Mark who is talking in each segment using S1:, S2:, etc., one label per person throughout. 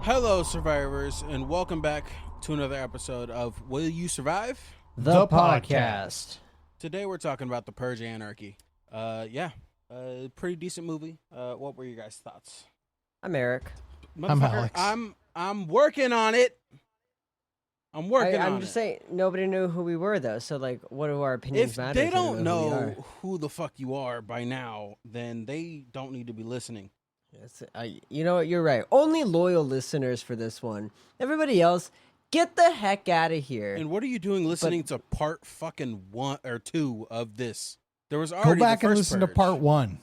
S1: Hello, survivors, and welcome back to another episode of Will You Survive?
S2: The podcast.
S1: Today we're talking about the Purge Anarchy. Pretty decent movie. What were your guys' thoughts?
S2: I'm Eric.
S3: I'm Alex.
S1: I'm working on it. I'm
S2: just saying, nobody knew who we were, though. So, like, what do our opinions
S1: If
S2: matter?
S1: they
S2: if
S1: don't
S2: know
S1: know who the fuck you are by now, then they don't need to be listening.
S2: Yes, you know what? You're right. Only loyal listeners for this one. Everybody else, get the heck out of here.
S1: And what are you doing listening to part fucking 1 or 2 of this? There was already
S3: Go back
S1: the
S3: and
S1: first
S3: listen to
S1: Purge.
S3: part 1.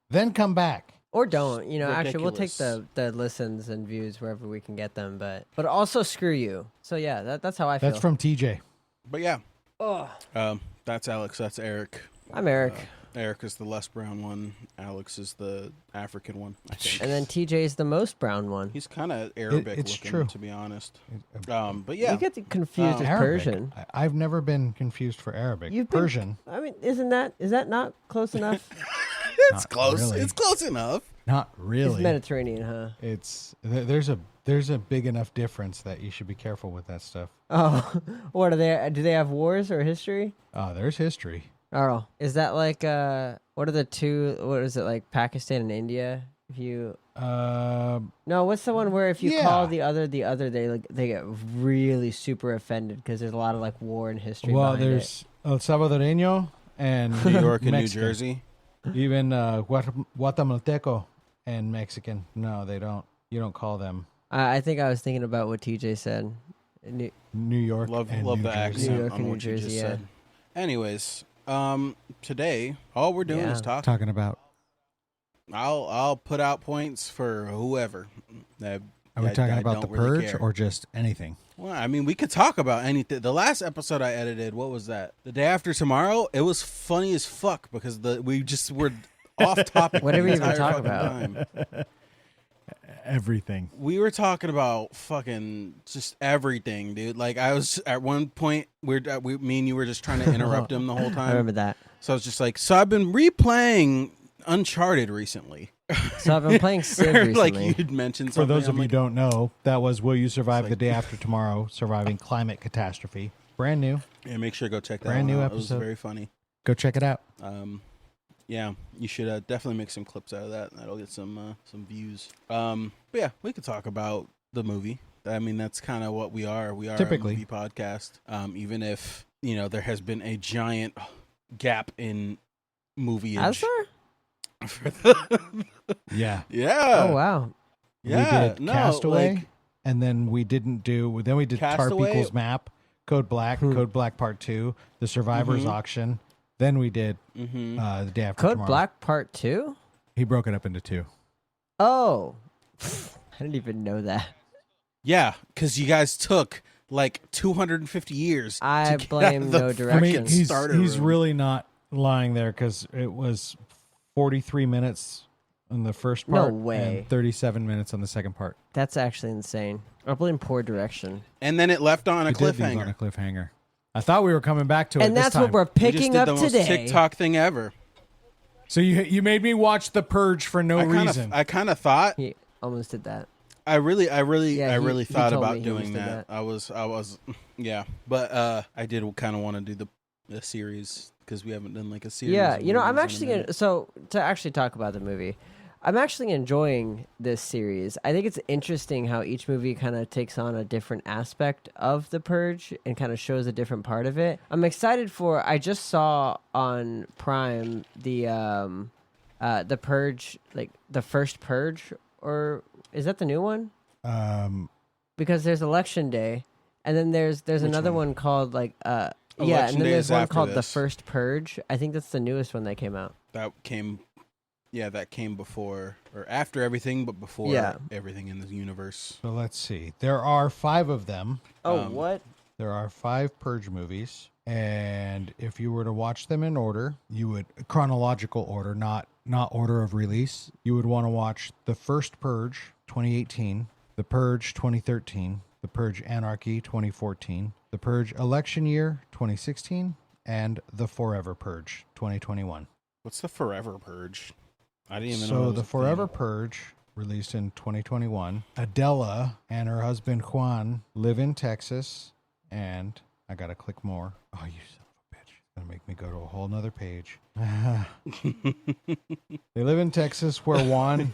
S3: Then come back.
S2: Or don't. You know, actually, we'll take
S1: Ridiculous.
S2: the listens and views wherever we can get them. But also, screw you. So, yeah, that's how I feel.
S3: That's from TJ.
S1: But yeah,
S2: Oh,
S1: that's Alex. That's Eric.
S2: I'm Eric.
S1: Eric is the less brown one. Alex is the African one, I think.
S2: And then TJ is the most brown one.
S1: He's kind of Arabic
S3: it's
S1: looking,
S3: true.
S1: to be honest. But yeah,
S2: You get confused with
S3: Arabic.
S2: Persian.
S3: I've never been confused for Arabic.
S2: You've been-
S3: Persian,
S2: I mean, is that not close enough?
S1: it's
S3: Not
S1: close.
S3: really.
S1: It's close enough.
S3: not
S2: It's
S3: really.
S2: Mediterranean, huh?
S3: There's a big enough difference that you should be careful with that stuff.
S2: Oh, what are they? Do they have wars or history?
S3: There's history.
S2: Oh, is that like what are the two? What is it like? Pakistan and India? If you
S3: Uh,
S2: no, what's the one where if you
S3: Yeah.
S2: call the other, they get really super offended because there's a lot of like war and history.
S3: well,
S2: behind
S3: there's El Salvadoreño and
S1: New York and New
S3: Mexican.
S1: Jersey.
S3: Even Guatemalteco and Mexican. No, they don't. You don't call them
S2: I think I was thinking about what TJ said.
S3: New York.
S1: Love
S3: and
S1: the
S3: New Jersey.
S1: accent
S2: New York
S1: on
S2: and New
S1: what you just
S2: Jersey, yeah.
S1: said. Anyways, today all we're doing
S2: Yeah.
S1: is talking.
S3: Talking about.
S1: I'll put out points for whoever.
S3: Are we talking about the
S1: don't really
S3: purge
S1: care.
S3: or just anything?
S1: Well, I mean, we could talk about anything. The last episode I edited, what was that? The day after tomorrow. It was funny as fuck because we just were off topic.
S2: What did we
S1: the
S2: even
S1: entire
S2: talk
S1: fucking
S2: about?
S1: time.
S3: Everything.
S1: We were talking about fucking just everything, dude. Like I was at one point, me and you were just trying to interrupt him the whole
S2: I
S1: time.
S2: remember that.
S1: So I was just like, so I've been replaying Uncharted recently.
S2: So I've been playing Civ recently.
S1: Like you'd mentioned
S3: For
S1: something.
S3: those of
S1: I'm
S3: you who
S1: like,
S3: don't know, that was Will You Survive
S1: It's
S3: the
S1: like-
S3: Day After Tomorrow, Surviving Climate Catastrophe. Brand new.
S1: yeah, make sure to go check that
S3: Brand
S1: one
S3: new
S1: out. It was
S3: episode.
S1: very funny.
S3: Go check it out.
S1: Yeah, you should definitely make some clips out of that. That'll get some views. But yeah, we could talk about the movie. I mean, that's kind of what we are. We are
S3: Typically.
S1: a movie podcast. Even if there has been a giant gap in movie.
S2: Has there?
S3: Yeah.
S1: Yeah.
S2: Oh wow.
S1: Yeah.
S3: We did
S1: no,
S3: Castaway,
S1: like,
S3: and then we did Tarp
S1: Castaway-
S3: Equals Map, Code Black, Code Black Part 2, The Survivor's
S1: Mhm.
S3: Auction. Then we did The Day After
S2: Code
S3: Tomorrow.
S2: Black Part 2?
S3: He broke it up into 2.
S2: Oh. I didn't even know that.
S1: yeah, because you guys took like 250 years.
S2: I
S1: to get
S2: blame
S1: out of the
S2: No
S1: fucking
S3: I mean,
S2: Directions.
S1: starter
S3: he's
S1: room.
S3: really not lying there because it was 43 minutes on the first
S2: No
S3: part
S2: way.
S3: and 37 minutes on the second part.
S2: That's actually insane. I blame poor direction.
S1: And then it left on a
S3: It did leave
S1: cliffhanger.
S3: on a cliffhanger. I thought we were coming back to it
S2: And
S3: this
S2: that's
S3: time.
S2: what we're
S1: We just
S2: picking
S1: did
S2: up
S1: the most
S2: today.
S1: TikTok thing ever.
S3: So you made me watch The Purge for no reason.
S1: I kind of thought.
S2: He almost did that.
S1: I really
S2: Yeah, he
S1: thought
S2: told
S1: about
S2: me he
S1: doing
S2: almost did
S1: that. I was, yeah. But I did kind of want to do the series because we haven't done like a series.
S2: Yeah,
S1: of
S2: I'm
S1: movies
S2: actually
S1: in a minute.
S2: so to actually talk about the movie. I'm actually enjoying this series. I think it's interesting how each movie kind of takes on a different aspect of the Purge and kind of shows a different part of it. I'm excited for. I just saw on Prime the Purge, like the first Purge, or is that the new one? Because there's Election Day, and then there's another one called like yeah,
S1: Election
S2: and then
S1: Day
S2: there's
S1: is
S2: one
S1: after
S2: called the
S1: this.
S2: First Purge. I think that's the newest one that came out.
S1: That came before or after everything, but before
S2: Yeah.
S1: everything in the universe.
S3: So let's see. There are 5 of them.
S2: Oh, what?
S3: There are 5 Purge movies, and if you were to watch them in order, you would chronological order, not order of release. You would want to watch the first Purge, 2018, the Purge, 2013, the Purge Anarchy, 2014, the Purge Election Year, 2016, and the Forever Purge, 2021.
S1: What's the Forever Purge? I didn't even know.
S3: So
S1: that was
S3: the
S1: a
S3: Forever
S1: thing.
S3: Purge released in 2021. Adela and her husband Juan live in Texas, and I gotta click more. Oh, you son of a bitch. It's gonna make me go to a whole nother page. They live in Texas where Juan...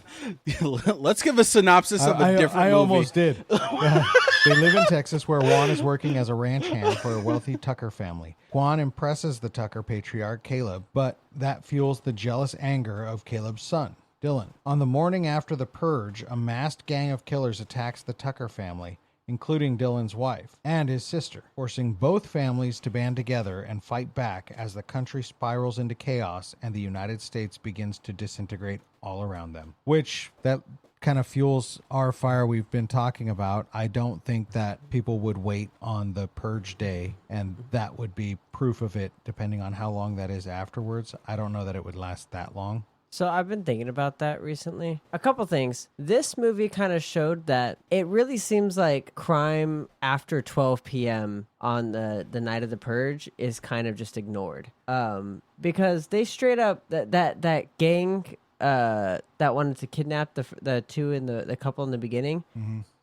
S1: Let's give a synopsis of a different movie.
S3: I almost did. They live in Texas where Juan is working as a ranch hand for a wealthy Tucker family. Juan impresses the Tucker patriarch, Caleb, but that fuels the jealous anger of Caleb's son, Dylan. On the morning after the purge, a masked gang of killers attacks the Tucker family, including Dylan's wife and his sister, forcing both families to band together and fight back as the country spirals into chaos and the United States begins to disintegrate all around them. Which, that kind of fuels our fire we've been talking about. I don't think that people would wait on the purge day, and that would be proof of it, depending on how long that is afterwards. I don't know that it would last that long.
S2: So I've been thinking about that recently. A couple things. This movie kind of showed that it really seems like crime after 12 p.m. on the night of the purge is kind of just ignored. Because they straight up, that gang that wanted to kidnap the two in the couple in the beginning,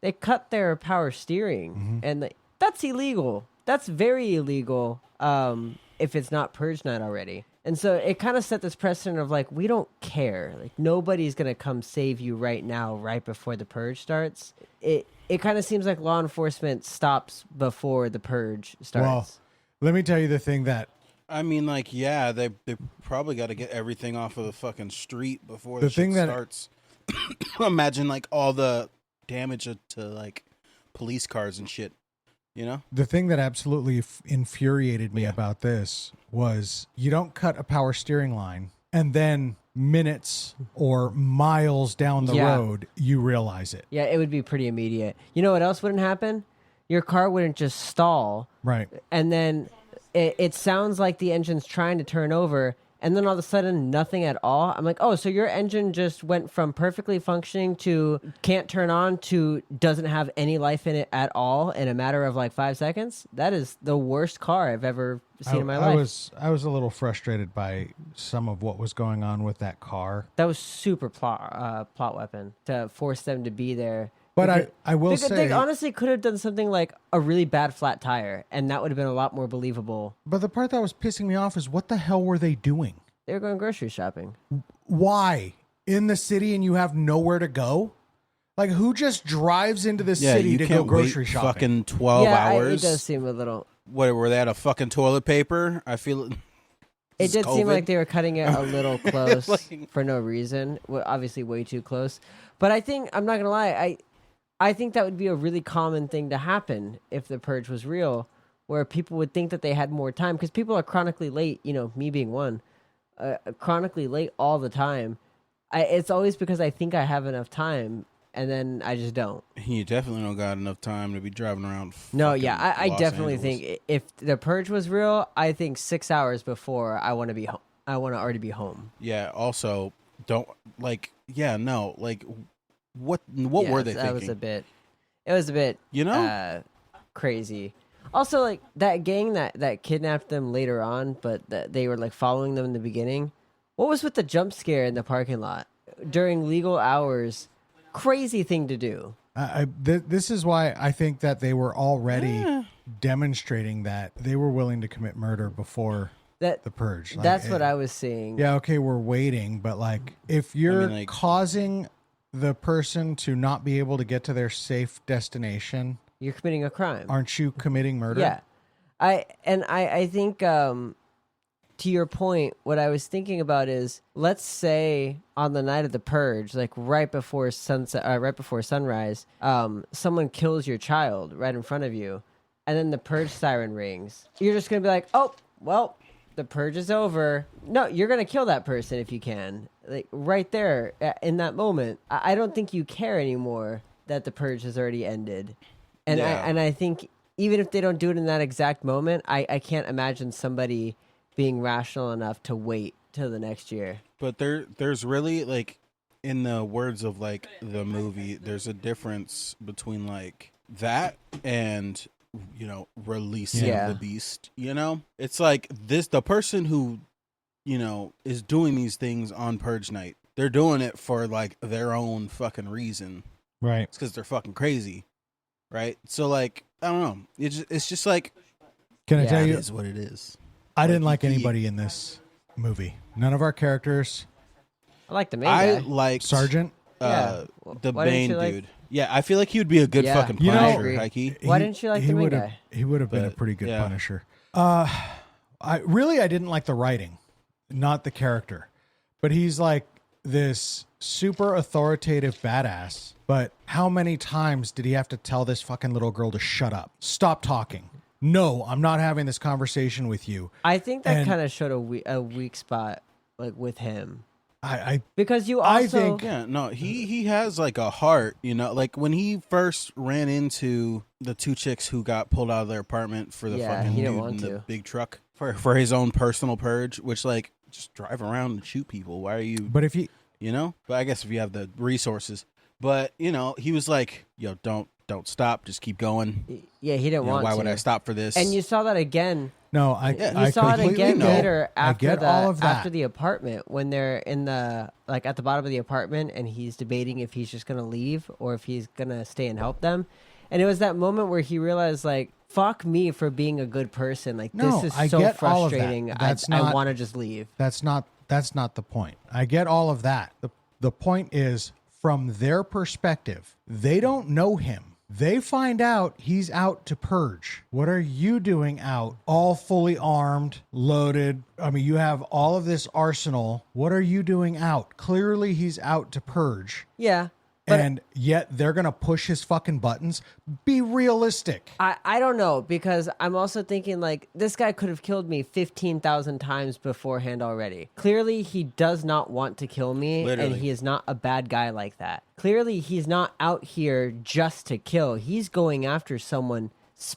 S2: they cut their power steering, and that's illegal. That's very illegal if it's not purge night already. And so it kind of set this precedent of like, we don't care. Like, nobody's going to come save you right now, right before the purge starts. It kind of seems like law enforcement stops before the purge starts.
S3: Well, let me tell you the thing that...
S1: I mean, like, yeah, they probably got to get everything off of the fucking street before the shit starts. Imagine, like, all the damage to, like, police cars and shit. You know,
S3: the thing that absolutely infuriated me about this was you don't cut a power steering line and then minutes or miles down the road, you realize it.
S2: Yeah, it would be pretty immediate. You know what else wouldn't happen? Your car wouldn't just stall.
S3: Right.
S2: And then it sounds like the engine's trying to turn over, and then all of a sudden, nothing at all. I'm like, oh, so your engine just went from perfectly functioning to can't turn on to doesn't have any life in it at all in a matter of like 5 seconds? That is the worst car I've ever seen in my life.
S3: I was a little frustrated by some of what was going on with that car.
S2: That was super plot weapon to force them to be there.
S3: But I will say...
S2: They honestly could have done something like a really bad flat tire, and that would have been a lot more believable.
S3: But the part that was pissing me off is what the hell were they doing?
S2: They were going grocery shopping.
S3: Why? In the city and you have nowhere to go? Like, who just drives into the city to go grocery shopping?
S1: Fucking 12 hours.
S2: It does seem a little...
S1: What, were they out of fucking toilet paper? I feel...
S2: It did seem like they were cutting it a little close for no reason. Well, obviously way too close. But I think, I'm not going to lie, I think that would be a really common thing to happen if the purge was real, where people would think that they had more time, because people are chronically late, you know, me being one, chronically late all the time. It's always because I think I have enough time, and then I just don't.
S1: You definitely don't got enough time to be driving around.
S2: No, yeah, I definitely
S1: Angeles.
S2: think if the purge was real, I think 6 hours before I want to be home. I want to already be home.
S1: Yeah. Also, don't like. Yeah. No. Like, what were they thinking?
S2: It was a bit.
S1: You know,
S2: crazy. Also, like that gang that kidnapped them later on, but that they were like following them in the beginning. What was with the jump scare in the parking lot during legal hours? Crazy thing to do.
S3: This is why I think that they were already demonstrating that they were willing to commit murder before the purge. Like,
S2: that's what I was seeing.
S3: Yeah, okay, we're waiting, but like if you're causing the person to not be able to get to their safe destination,
S2: you're committing a crime.
S3: Aren't you committing murder?
S2: Yeah. I think to your point, what I was thinking about is, let's say on the night of the purge, like right before sunset, right before sunrise, someone kills your child right in front of you, and then the purge siren rings. You're just gonna be like, oh, well, the purge is over. No, you're gonna kill that person if you can, like right there in that moment. I don't think you care anymore that the purge has already ended, and I think even if they don't do it in that exact moment, I can't imagine somebody being rational enough to wait till the next year.
S1: But there's really, like, in the words of like the movie, there's a difference between like that and, you know, releasing the beast. You know, it's like the person who, you know, is doing these things on purge night they're doing it for like their own fucking reason.
S3: Right.
S1: It's because they're fucking crazy, right? So like, I don't know. It's just like,
S3: can I tell you?
S1: It is what it is.
S3: I didn't like anybody in this movie. None of our characters.
S2: I like the main guy.
S1: I liked
S3: Sergeant.
S1: the
S2: Why
S1: Bane
S2: didn't you
S1: dude. Yeah, I feel like he would be a good fucking
S3: You know-
S1: Punisher, Heike.
S2: Why didn't you like the main guy?
S3: He would have been a
S1: But,
S3: pretty good
S1: yeah.
S3: Punisher. I didn't like the writing, not the character. But he's like this super authoritative badass. But how many times did he have to tell this fucking little girl to shut up? Stop talking. No, I'm not having this conversation with you.
S2: I think that
S3: And-
S2: kind of showed a weak spot, like with him,
S3: I
S2: because you
S3: I
S2: also
S3: think-
S1: Yeah, no, he has like a heart, you know, like when he first ran into the two chicks who got pulled out of their apartment for the fucking
S2: he
S1: dude
S2: didn't
S1: in
S2: want
S1: the
S2: to.
S1: big truck for his own personal purge, which like just drive around and shoot people. Why are you,
S3: but if he
S1: you know? But I guess if you have the resources, but you know, he was like, yo, don't stop, just keep going.
S2: Yeah, he didn't
S1: You know,
S2: want
S1: why
S2: to.
S1: would I stop for this?
S2: And you saw that again.
S3: no, I
S2: You saw it
S3: completely
S2: again
S3: know.
S2: later
S3: I
S2: after
S3: get all of that.
S2: after the apartment when they're in the like at the bottom of the apartment and he's debating if he's just gonna leave or if he's gonna stay and help them. And it was that moment where he realized like, fuck me for being a good person. Like
S3: No,
S2: this
S3: I
S2: is so
S3: get all of that.
S2: frustrating.
S3: That's
S2: I
S3: not-
S2: want to just leave.
S3: That's not the point. I get all of that. The point is from their perspective, they don't know him. They find out he's out to purge. What are you doing out, all fully armed, loaded? I mean, you have all of this arsenal. What are you doing out? Clearly he's out to purge.
S2: Yeah. But
S3: And yet they're going to push his fucking buttons. Be realistic.
S2: I don't know, because I'm also thinking like this guy could have killed me 15,000 times beforehand already. Clearly he does not want to kill me.
S1: Literally.
S2: And he is not a bad guy like that. Clearly he's not out here just to kill. He's going after someone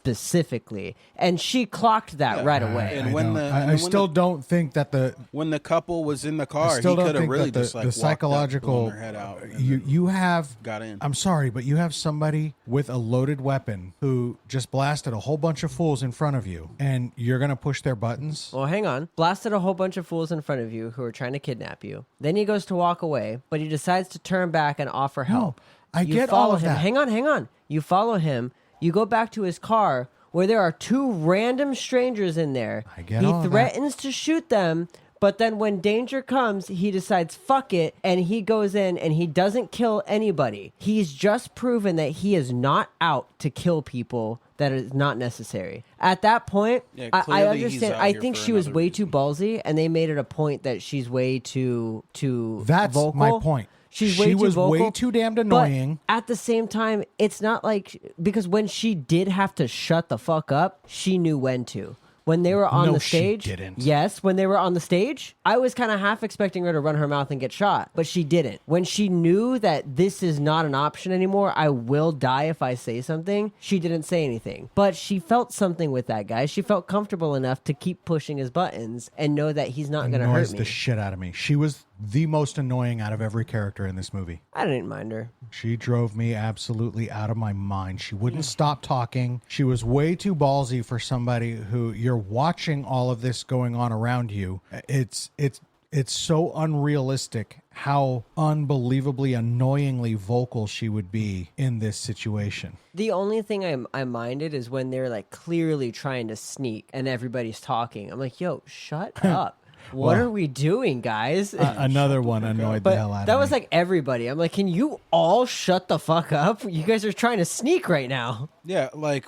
S2: specifically, and she clocked that right away.
S1: And when
S3: I still don't think that
S1: when the couple was in the
S3: I
S1: car, he
S3: still don't
S1: could have
S3: think
S1: really
S3: that
S1: just like
S3: the psychological
S1: walked up, blown their head out. and
S3: you have
S1: got in.
S3: I'm sorry, but you have somebody with a loaded weapon who just blasted a whole bunch of fools in front of you, and you're gonna push their buttons.
S2: Well, hang on. Blasted a whole bunch of fools in front of you who are trying to kidnap you. Then he goes to walk away, but he decides to turn back and offer help.
S3: I
S2: You
S3: get
S2: follow
S3: all of
S2: him.
S3: that.
S2: Hang on. You follow him. You go back to his car where there are two random strangers in there.
S3: I get
S2: he
S3: all of that.
S2: threatens to shoot them, but then when danger comes, he decides fuck it, and he goes in and he doesn't kill anybody. He's just proven that he is not out to kill people. That is not necessary. At that point,
S1: Yeah,
S2: I
S1: clearly he's
S2: understand.
S1: out
S2: I
S1: here
S2: think
S1: for
S2: she was
S1: another
S2: way
S1: reason.
S2: too ballsy, and they made it a point that she's way too
S3: That's
S2: vocal.
S3: my point.
S2: She's
S3: She
S2: way too
S3: was way
S2: vocal,
S3: too damned
S2: but
S3: annoying.
S2: at the same time, it's not like because when she did have to shut the fuck up, she knew when to. When they were on
S3: No,
S2: the
S3: she
S2: stage,
S3: didn't.
S2: yes, when they were on the stage, I was kind of half expecting her to run her mouth and get shot, but she didn't. When she knew that this is not an option anymore, I will die if I say something, she didn't say anything. But she felt something with that guy. She felt comfortable enough to keep pushing his buttons and know that he's not going to hurt
S3: Annoys
S2: me.
S3: the shit out of me. She was the most annoying out of every character in this movie.
S2: I didn't mind her.
S3: She drove me absolutely out of my mind. She wouldn't stop talking. She was way too ballsy for somebody who you're watching all of this going on around you. It's so unrealistic how unbelievably annoyingly vocal she would be in this situation.
S2: The only thing I minded is when they're like clearly trying to sneak and everybody's talking. I'm like, yo, shut up. What are we doing, guys?
S3: Another one annoyed the hell out of
S2: that
S3: me.
S2: was like everybody. I'm like, can you all shut the fuck up? You guys are trying to sneak right now.
S1: Yeah, like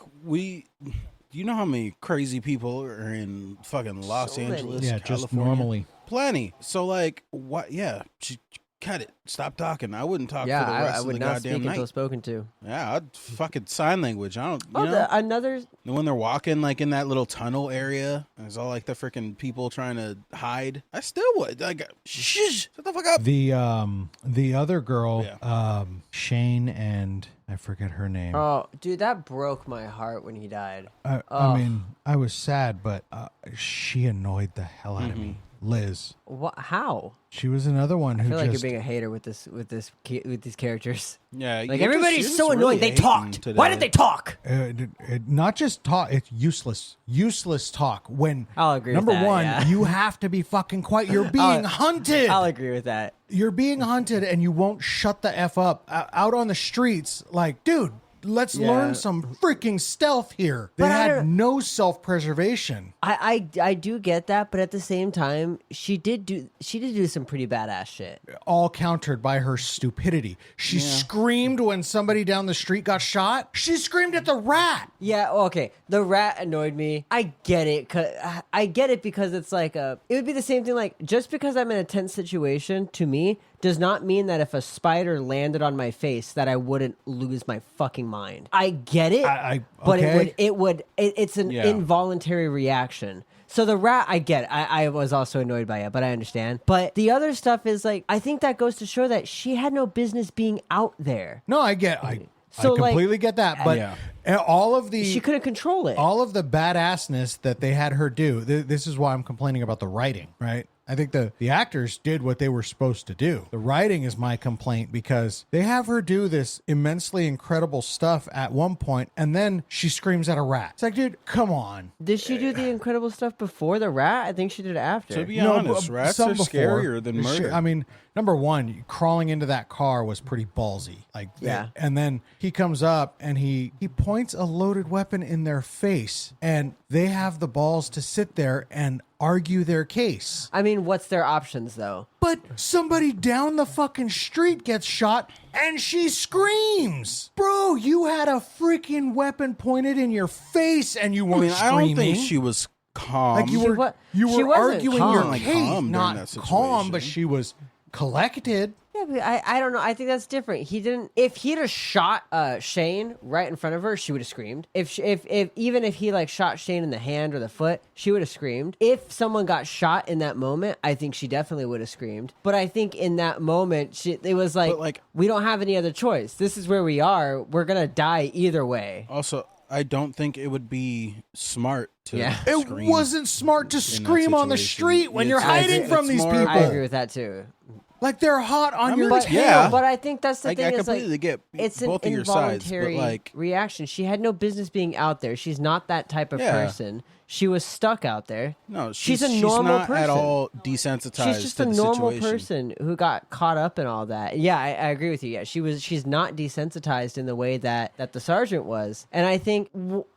S1: you know how many crazy people are in fucking Los
S2: So many.
S1: Angeles?
S3: Yeah, just
S1: California?
S3: normally.
S1: Plenty. So like, what? Yeah, cut it. Stop talking. I wouldn't talk
S2: Yeah,
S1: for the rest
S2: I
S1: of
S2: would
S1: the
S2: not
S1: goddamn
S2: speak
S1: night.
S2: until spoken to.
S1: Yeah, I'd fucking sign language. I don't. You
S2: Oh,
S1: know?
S2: another.
S1: And when they're walking like in that little tunnel area, there's all like the freaking people trying to hide. I still would like shh, shut the fuck up.
S3: The other girl,
S1: Yeah.
S3: Shane, and I forget her name.
S2: Oh, dude, that broke my heart when he died.
S3: I mean, I was sad, but she annoyed the hell out of me. Liz.
S2: What? How?
S3: She was another one who
S2: I feel like
S3: just
S2: you're being a hater with these characters.
S1: Yeah,
S2: like everybody's so annoying. They talked. Why did they talk?
S3: Not just talk. It's useless talk. When
S2: I'll agree.
S3: Number
S2: with that,
S3: one,
S2: yeah.
S3: you have to be fucking quiet. You're being hunted.
S2: I'll agree with that.
S3: You're being hunted, and you won't shut the f up out on the streets. Like, dude. Let's learn some freaking stealth here. They had no self-preservation.
S2: I do get that, but at the same time, she did do some pretty badass shit.
S3: All countered by her stupidity. She screamed when somebody down the street got shot. She screamed at the rat.
S2: Yeah, okay. The rat annoyed me. I get it. Because it's like it would be the same thing. Like, just because I'm in a tense situation, to me, does not mean that if a spider landed on my face that I wouldn't lose my fucking mind. I get it, but it's an involuntary reaction. So the rat, I get it. I was also annoyed by it, but I understand. But the other stuff is like, I think that goes to show that she had no business being out there.
S3: No, I completely get that, but all of the
S2: she couldn't control it.
S3: All of the badassness that they had her do. This is why I'm complaining about the writing, right? I think the actors did what they were supposed to do. The writing is my complaint because they have her do this immensely incredible stuff at one point, and then she screams at a rat. It's like, dude, come on.
S2: Did she do the incredible stuff before the rat? I think she did it after.
S1: To be honest, rats are scarier than murder.
S3: I mean, number one, crawling into that car was pretty ballsy. Like, and then he comes up and he points a loaded weapon in their face, and they have the balls to sit there and argue their case.
S2: I mean, what's their options, though?
S3: But somebody down the fucking street gets shot and she screams. Bro, you had a freaking weapon pointed in your face and you weren't screaming.
S1: I don't think she was calm.
S3: Like you were arguing
S1: calm.
S3: your case. Not calm, but she was collected.
S2: Yeah, but I don't know. I think that's different. He didn't. If he'd have shot Shane right in front of her, she would have screamed. Even if he like shot Shane in the hand or the foot, she would have screamed. If someone got shot in that moment, I think she definitely would have screamed. But I think in that moment, it was like we don't have any other choice. This is where we are. We're gonna die either way.
S1: Also, I don't think it would be smart to scream.
S3: It wasn't smart to scream on the street when you're hiding from these people.
S2: I agree with that too.
S3: Like they're hot on your tail.
S1: Yeah.
S2: But I think that's the thing.
S1: I completely get
S2: it's
S1: both
S2: an
S1: of your sides, but
S2: involuntary reaction. She had no business being out there. She's not that type of person. She was stuck out there.
S1: No,
S2: she's a normal person.
S1: At all desensitized.
S2: She's just a normal person who got caught up in all that. Yeah, I agree with you. Yeah, she's not desensitized in the way that the sergeant was. And I think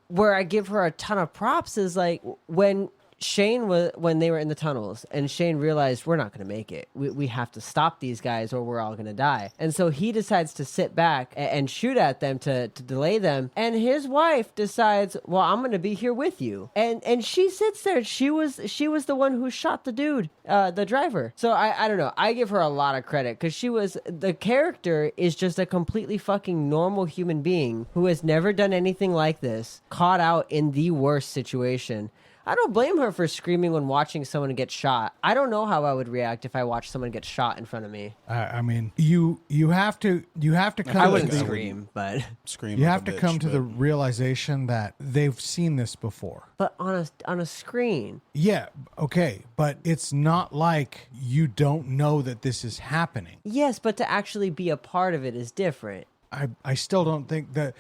S2: where I give her a ton of props is like when they were in the tunnels and Shane realized we're not going to make it. We have to stop these guys or we're all going to die. And so he decides to sit back and shoot at them to delay them. And his wife decides, well, I'm going to be here with you. And she sits there. She was the one who shot the dude, the driver. So I don't know. I give her a lot of credit because the character is just a completely fucking normal human being who has never done anything like this, caught out in the worst situation. I don't blame her for screaming when watching someone get shot. I don't know how I would react if I watched someone get shot in front of me.
S3: I mean, you have to come.
S2: I wouldn't scream, but
S3: scream. You have to come to the realization that they've seen this before.
S2: But on a screen.
S3: Yeah, okay, but it's not like you don't know that this is happening.
S2: Yes, but to actually be a part of it is different.
S3: I still don't think that.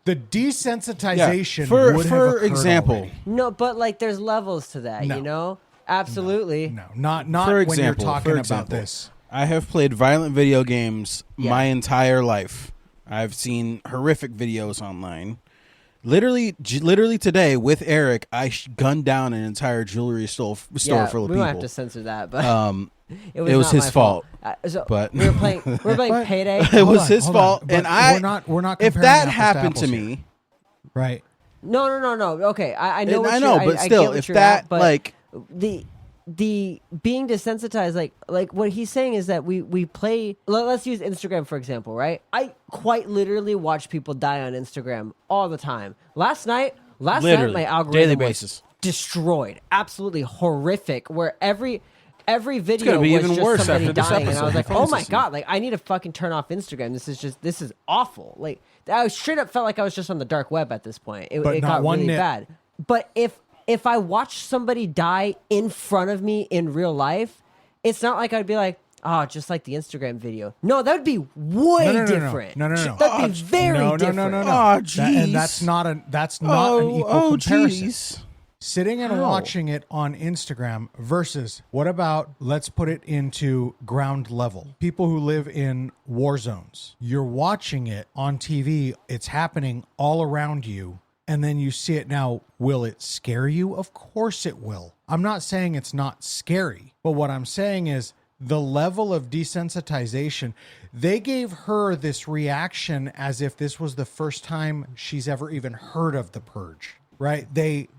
S3: The desensitization
S1: would
S3: have
S1: for
S3: occurred
S1: example.
S3: Already.
S2: No, but like there's levels to that, you know? Absolutely.
S3: No, not
S1: for
S3: when
S1: example,
S3: you're talking about this.
S1: I have played violent video games my entire life. I've seen horrific videos online. Literally today with Eric, I gunned down an entire jewelry store full of people.
S2: We might have to censor that, but it was
S1: his fault.
S2: But we were playing Payday.
S1: It was his fault, and
S3: we're not.
S1: If that happened to me,
S3: right?
S2: No. Okay, I know.
S1: But still, if that
S2: the being desensitized, like what he's saying is that we play. Let's use Instagram for example, right? I quite literally watch people die on Instagram all the time. Last night, my algorithm was destroyed, absolutely horrific. Where every video was
S1: even
S2: just
S1: worse
S2: somebody
S1: after this
S2: dying,
S1: episode.
S2: and I was like, oh my god, like I need to fucking turn off Instagram. This is awful. Like I straight up felt like I was just on the dark web at this point. It got really bad. But if I watch somebody die in front of me in real life, it's not like I'd be like, Oh, just like the Instagram video. No, that would be way different.
S3: No.
S2: That'd be very different.
S3: No.
S1: Oh, jeez.
S3: And that's not an equal comparison.
S1: Jeez.
S3: Sitting and watching it on Instagram versus what about, let's put it into ground level. People who live in war zones. You're watching it on TV. It's happening all around you. And then you see it now. Will it scare you? Of course it will. I'm not saying it's not scary. But what I'm saying is the level of desensitization. They gave her this reaction as if this was the first time she's ever even heard of the Purge. Right?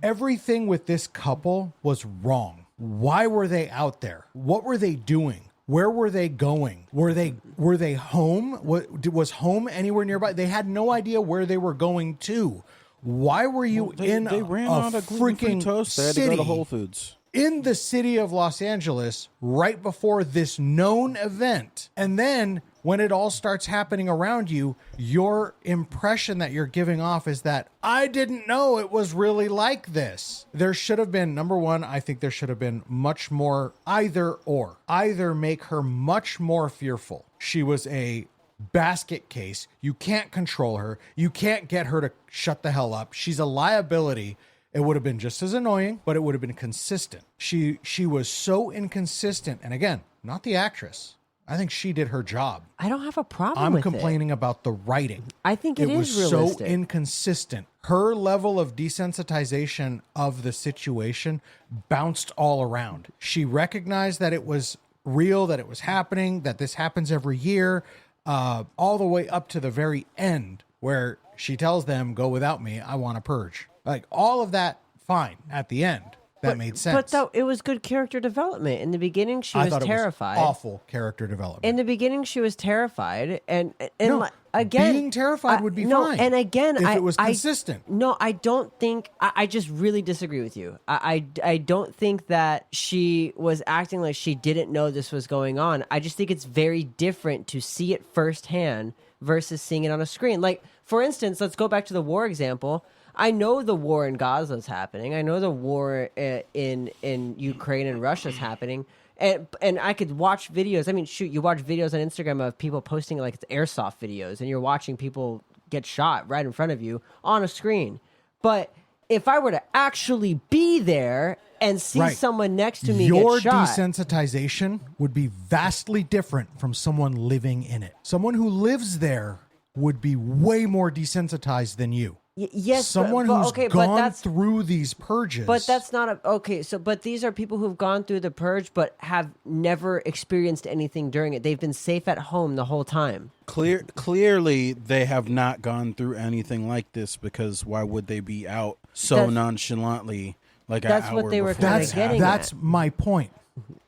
S3: Everything with this couple was wrong. Why were they out there? What were they doing? Where were they going? Were they home? Was home anywhere nearby? They had no idea where they were going to. Why were you in
S1: They ran
S3: a
S1: out of gluten-free
S3: freaking
S1: toast. They had
S3: city
S1: to go to Whole Foods.
S3: in the city of Los Angeles right before this known event? And then when it all starts happening around you, your impression that you're giving off is that I didn't know it was really like this. There should have been, number one, I think there should have been much more either or. Either make her much more fearful. She was a basket case. You can't control her. You can't get her to shut the hell up. She's a liability. It would have been just as annoying, but it would have been consistent. She was so inconsistent. And again, not the actress. I think she did her job.
S2: I don't have a problem
S3: I'm
S2: with
S3: complaining about the writing.
S2: I think it
S3: was
S2: is realistic.
S3: so inconsistent. Her level of desensitization of the situation bounced all around. She recognized that it was real, that it was happening, that this happens every year, all the way up to the very end where she tells them, go without me, I want to purge. Like all of that, fine, at the end. That made sense.
S2: But though it was good character development. In the beginning, she was terrified.
S3: It was awful character development.
S2: In the beginning, she was terrified, and
S3: no,
S2: again,
S3: being terrified would be
S2: no,
S3: fine.
S2: and again,
S3: if it was consistent.
S2: No, I don't think. I just really disagree with you. I don't think that she was acting like she didn't know this was going on. I just think it's very different to see it firsthand versus seeing it on a screen. Like, for instance, let's go back to the war example. I know the war in Gaza is happening. I know the war in Ukraine and Russia is happening. And I could watch videos. I mean, shoot, you watch videos on Instagram of people posting like it's airsoft videos, and you're watching people get shot right in front of you on a screen. But if I were to actually be there and see someone next to me
S3: your
S2: get shot,
S3: desensitization would be vastly different from someone living in it. Someone who lives there would be way more desensitized than you.
S2: Yes,
S3: someone who's gone through these purges.
S2: But that's not but these are people who've gone through the purge but have never experienced anything during it. They've been safe at home the whole time.
S1: Clearly, they have not gone through anything like this, because why would they be out so nonchalantly like an hour
S2: That's what they were
S1: before?
S2: kind of getting
S3: That's my point.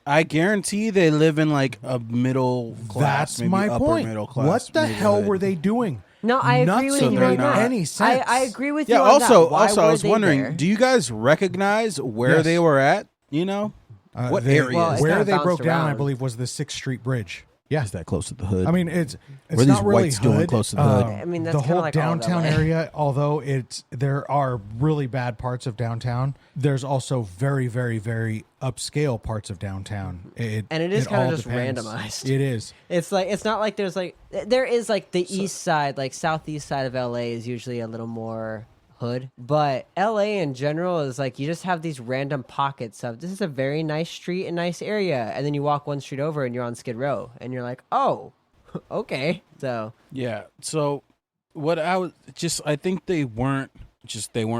S1: I guarantee they live in like a middle class,
S3: That's
S1: maybe
S3: my
S1: upper
S3: point.
S1: middle class.
S3: What the hell were they doing?
S2: No, I agree with you on that.
S3: Any sense.
S2: I agree with
S1: Yeah.
S2: you on that.
S1: Also,
S2: Why
S1: I
S2: were
S1: was
S2: they
S1: wondering,
S2: there?
S1: do you guys recognize where
S3: Yes.
S1: they were at? You know, what area?
S2: Well, it's
S3: where
S2: kinda
S3: they broke
S2: bounced
S3: down, I
S2: around.
S3: believe, was the 6th Street Bridge. Yeah.
S1: Is that close to the hood?
S3: I mean, it's
S1: What are
S3: not
S1: these
S3: really
S1: whites doing
S3: hood.
S1: close to the hood?
S2: I mean, that's
S3: the
S2: kinda
S3: whole
S2: like all of
S3: downtown
S2: LA.
S3: area. Although there are really bad parts of downtown, there's also very, very, very upscale parts of downtown.
S2: And it is kind
S3: all
S2: of just
S3: depends.
S2: randomized.
S3: It is.
S2: It's like it's not like there is like the east side, like southeast side of LA is usually a little more hood, but LA in general is like you just have these random pockets of this is a very nice street and nice area, and then you walk one street over and you're on Skid Row, and you're like, oh, okay. So
S1: yeah. So what I think they weren't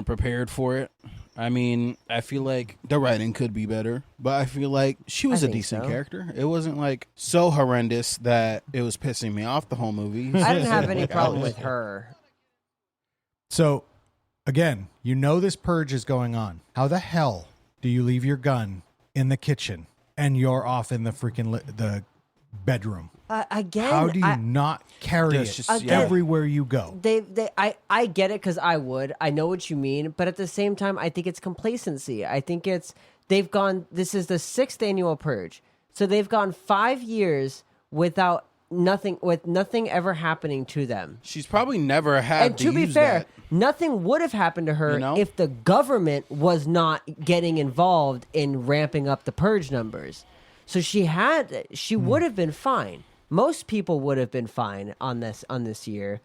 S1: prepared for it. I mean, I feel like the writing could be better, but I feel like she was a decent character. It wasn't like so horrendous that it was pissing me off the whole movie.
S2: I didn't have any problem with her.
S3: So, again, you know this purge is going on. How the hell do you leave your gun in the kitchen and you're off in the freaking the bedroom?
S2: Again,
S3: how do you not carry it everywhere you go?
S2: I get it because I would. I know what you mean, but at the same time, I think it's complacency. I think they've gone. This is the 6th annual purge, so they've gone 5 years with nothing ever happening to them.
S1: She's probably never had.
S2: And to be fair, nothing would have happened to her if the government was not getting involved in ramping up the purge numbers. So she would have been fine. Most people would have been fine on this year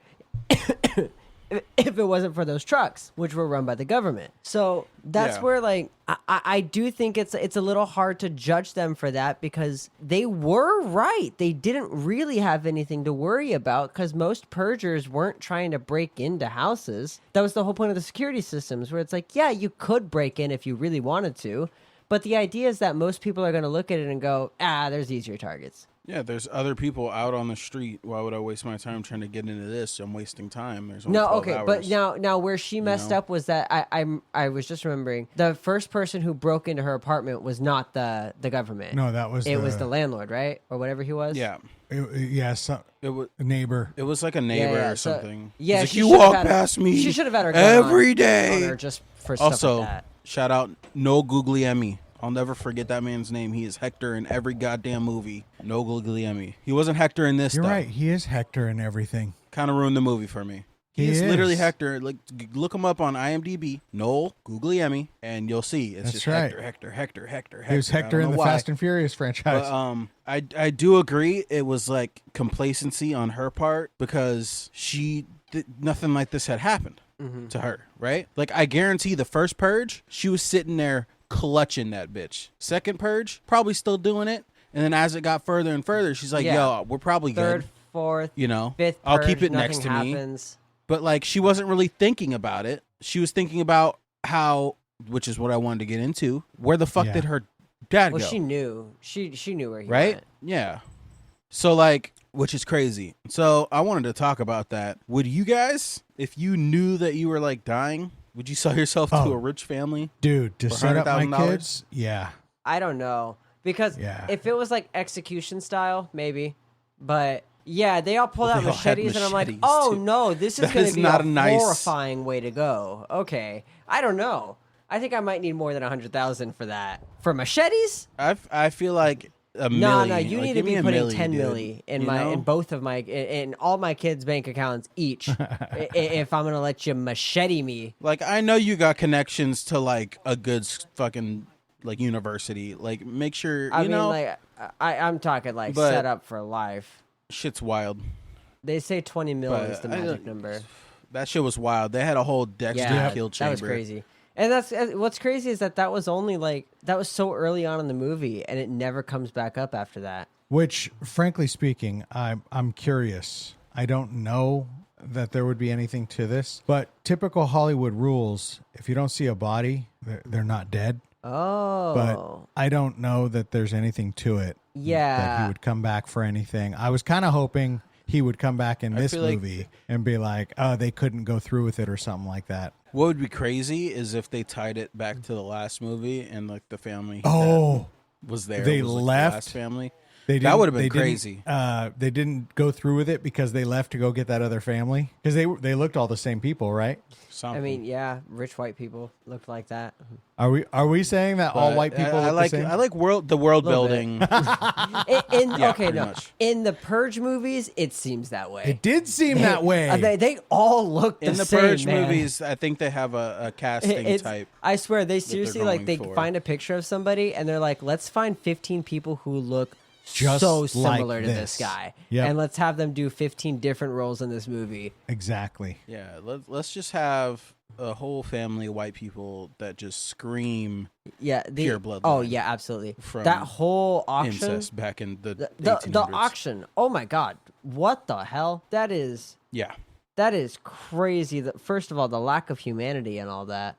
S2: if it wasn't for those trucks, which were run by the government. So that's where, like, I do think it's a little hard to judge them for that, because they were right. They didn't really have anything to worry about, because most purgers weren't trying to break into houses. That was the whole point of the security systems, where it's like, yeah, you could break in if you really wanted to, but the idea is that most people are going to look at it and go, there's easier targets.
S1: Yeah, there's other people out on the street. Why would I waste my time trying to get into this? I'm wasting time. There's only 12 hours.
S2: But now where she messed up was that I was just remembering, the first person who broke into her apartment was not the government.
S3: No, that was
S2: was the landlord, right, or whatever he was.
S1: Yeah,
S3: it was a neighbor.
S1: It was like a neighbor or something.
S2: Yeah,
S1: like, you walk past me.
S2: She should have had her gun
S1: every day.
S2: on her just for stuff
S1: Also,
S2: like that.
S1: shout out No Guglielmi. I'll never forget that man's name. He is Hector in every goddamn movie. No Guglielmi. He wasn't Hector in this.
S3: You're
S1: though.
S3: right. He is Hector in everything.
S1: Kind of ruined the movie for me. He is literally Hector. Like, look him up on IMDb. Noel Guglielmi, and you'll see it's just
S3: right.
S1: Hector.
S3: He was Hector in the Fast and Furious franchise.
S1: But, I do agree. It was like complacency on her part, because nothing like this had happened to her, right? Like, I guarantee the first Purge, she was sitting there clutching that bitch. Second Purge, probably still doing it. And then as it got further and further, she's like, yo, we're probably
S2: Third,
S1: good.
S2: Fourth,
S1: fifth I'll keep it next to me. But, like, she wasn't really thinking about it. She was thinking about how, which is what I wanted to get into, where the fuck did her dad go?
S2: Well, she knew. She knew where he
S1: went.
S2: Right?
S1: Yeah. So, like, which is crazy. So I wanted to talk about that. Would you guys, if you knew that you were, like, dying, would you sell yourself to a rich family?
S3: Dude, to set up my kids? Yeah.
S2: I don't know. Because if it was like execution style, maybe. But yeah, they all pulled out machetes, and I'm like, oh no, this is going to be a horrifying way to go. Okay. I don't know. I think I might need more than 100,000 for that. For machetes?
S1: I feel like $1 million.
S2: No, you need to be putting 10 million in both of in all my kids' bank accounts each. If I'm gonna let you machete me,
S1: like, I know you got connections to like a good fucking like university. Like, make sure you know.
S2: Like I'm talking like set up for life.
S1: Shit's wild.
S2: They say 20 million is the magic number.
S1: That shit was wild. They had a whole Dexter kill chamber.
S2: That was crazy. And that's what's crazy is that was only like that was so early on in the movie, and it never comes back up after that.
S3: Which, frankly speaking, I'm curious. I don't know that there would be anything to this, but typical Hollywood rules: if you don't see a body, they're not dead.
S2: Oh,
S3: but I don't know that there's anything to it.
S2: Yeah,
S3: that he would come back for anything. I was kind of hoping he would come back in this movie and be like, oh, they couldn't go through with it or something like that.
S1: What would be crazy is if they tied it back to the last movie and like the family was there.
S3: They
S1: was, like,
S3: left.
S1: The last family.
S3: That
S1: would have been crazy.
S3: They didn't go through with it because they left to go get that other family, because they looked all the same people, right?
S1: Something.
S2: I mean, yeah, rich white people looked like that.
S3: Are we saying that all white people look the same?
S1: I like the world building.
S2: In the Purge movies, it seems that way.
S3: It did seem that way.
S2: They all look the same.
S1: In the Purge movies, I think they have a casting type.
S2: I swear, they seriously they find a picture of somebody and they're like, let's find 15 people who look just so similar to this guy, and let's have them do 15 different roles in this movie.
S3: Exactly.
S1: Yeah, let's just have a whole family of white people that just scream pure bloodline.
S2: Oh yeah, absolutely. That whole auction
S1: incest back in the 1800s.
S2: The auction. Oh my god, what the hell? That is crazy. First of all, the lack of humanity and all that,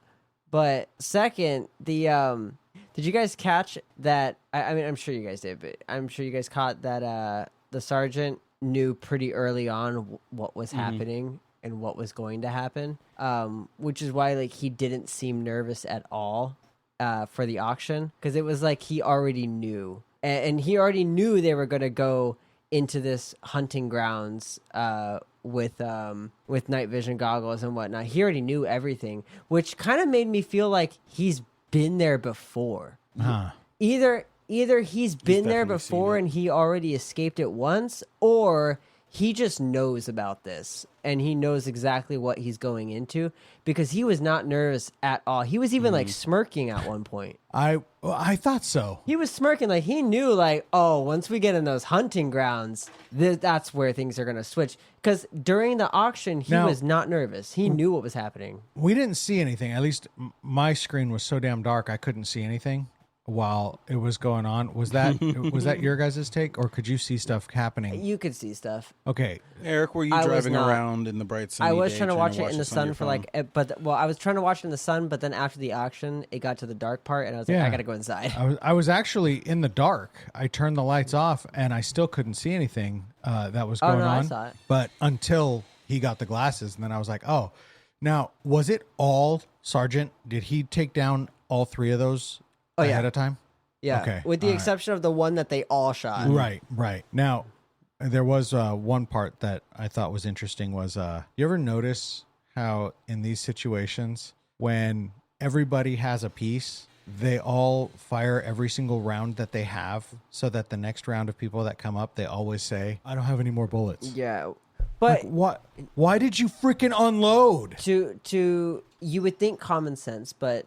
S2: but second, did you guys catch that? I mean, I'm sure you guys did, but I'm sure you guys caught that the sergeant knew pretty early on what was happening and what was going to happen, which is why like he didn't seem nervous at all for the auction, because it was like he already knew, and he already knew they were going to go into this hunting grounds with night vision goggles and whatnot. He already knew everything, which kind of made me feel like he's been there before. Either he's been there before and he already escaped it once, or he just knows about this and he knows exactly what he's going into, because he was not nervous at all. He was even like smirking at one point.
S3: I Well, I thought so.
S2: He was smirking like he knew, like, oh, once we get in those hunting grounds, that's where things are going to switch. Because during the auction, he was not nervous. He knew what was happening.
S3: We didn't see anything. At least my screen was so damn dark I couldn't see anything while it was going on. Was that your guys' take, or could you see stuff happening?
S2: You could see stuff.
S3: Okay.
S1: Eric, were you driving around in the bright sunny
S2: I was
S1: day
S2: trying to watch it in the
S1: this on
S2: sun for like, I was trying to watch it in the sun, but then after the auction, it got to the dark part, and I was like, I gotta go inside.
S3: I was actually in the dark. I turned the lights off, and I still couldn't see anything that was going on.
S2: I saw it.
S3: But until he got the glasses, and then I was like, oh. Now, was it all Sergeant? Did he take down all three of those ahead of time?
S2: Yeah.
S3: Okay.
S2: With the exception of the one that they all shot.
S3: Right. Now, there was one part that I thought was interesting was, you ever notice how in these situations, when everybody has a piece, they all fire every single round that they have so that the next round of people that come up, they always say, I don't have any more bullets.
S2: Yeah. But
S3: like, what? Why did you freaking unload?
S2: To you would think common sense, but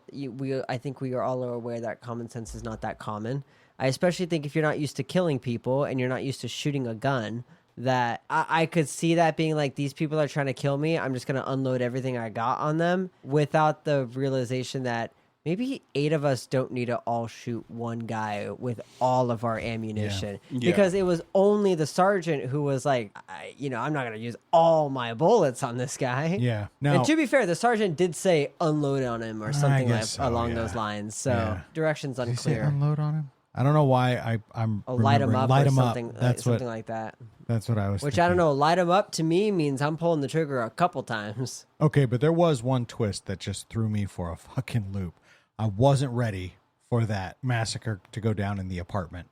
S2: I think we are all aware that common sense is not that common. I especially think if you're not used to killing people and you're not used to shooting a gun, that I could see that being like, these people are trying to kill me. I'm just going to unload everything I got on them without the realization that maybe 8 of us don't need to all shoot one guy with all of our ammunition.
S1: Yeah.
S2: Because it was only the sergeant who was like, I'm not going to use all my bullets on this guy.
S3: Yeah. Now,
S2: And to be fair, the sergeant did say unload on him or something along those lines. So direction's
S3: did he say
S2: unclear.
S3: unload on him? I don't know why I'm
S2: light him up
S3: light
S2: or
S3: him
S2: something,
S3: up. That's
S2: something like that.
S3: That's what I was
S2: Which
S3: thinking.
S2: I don't know. Light him up to me means I'm pulling the trigger a couple times.
S3: Okay, but there was one twist that just threw me for a fucking loop. I wasn't ready for that massacre to go down in the apartment.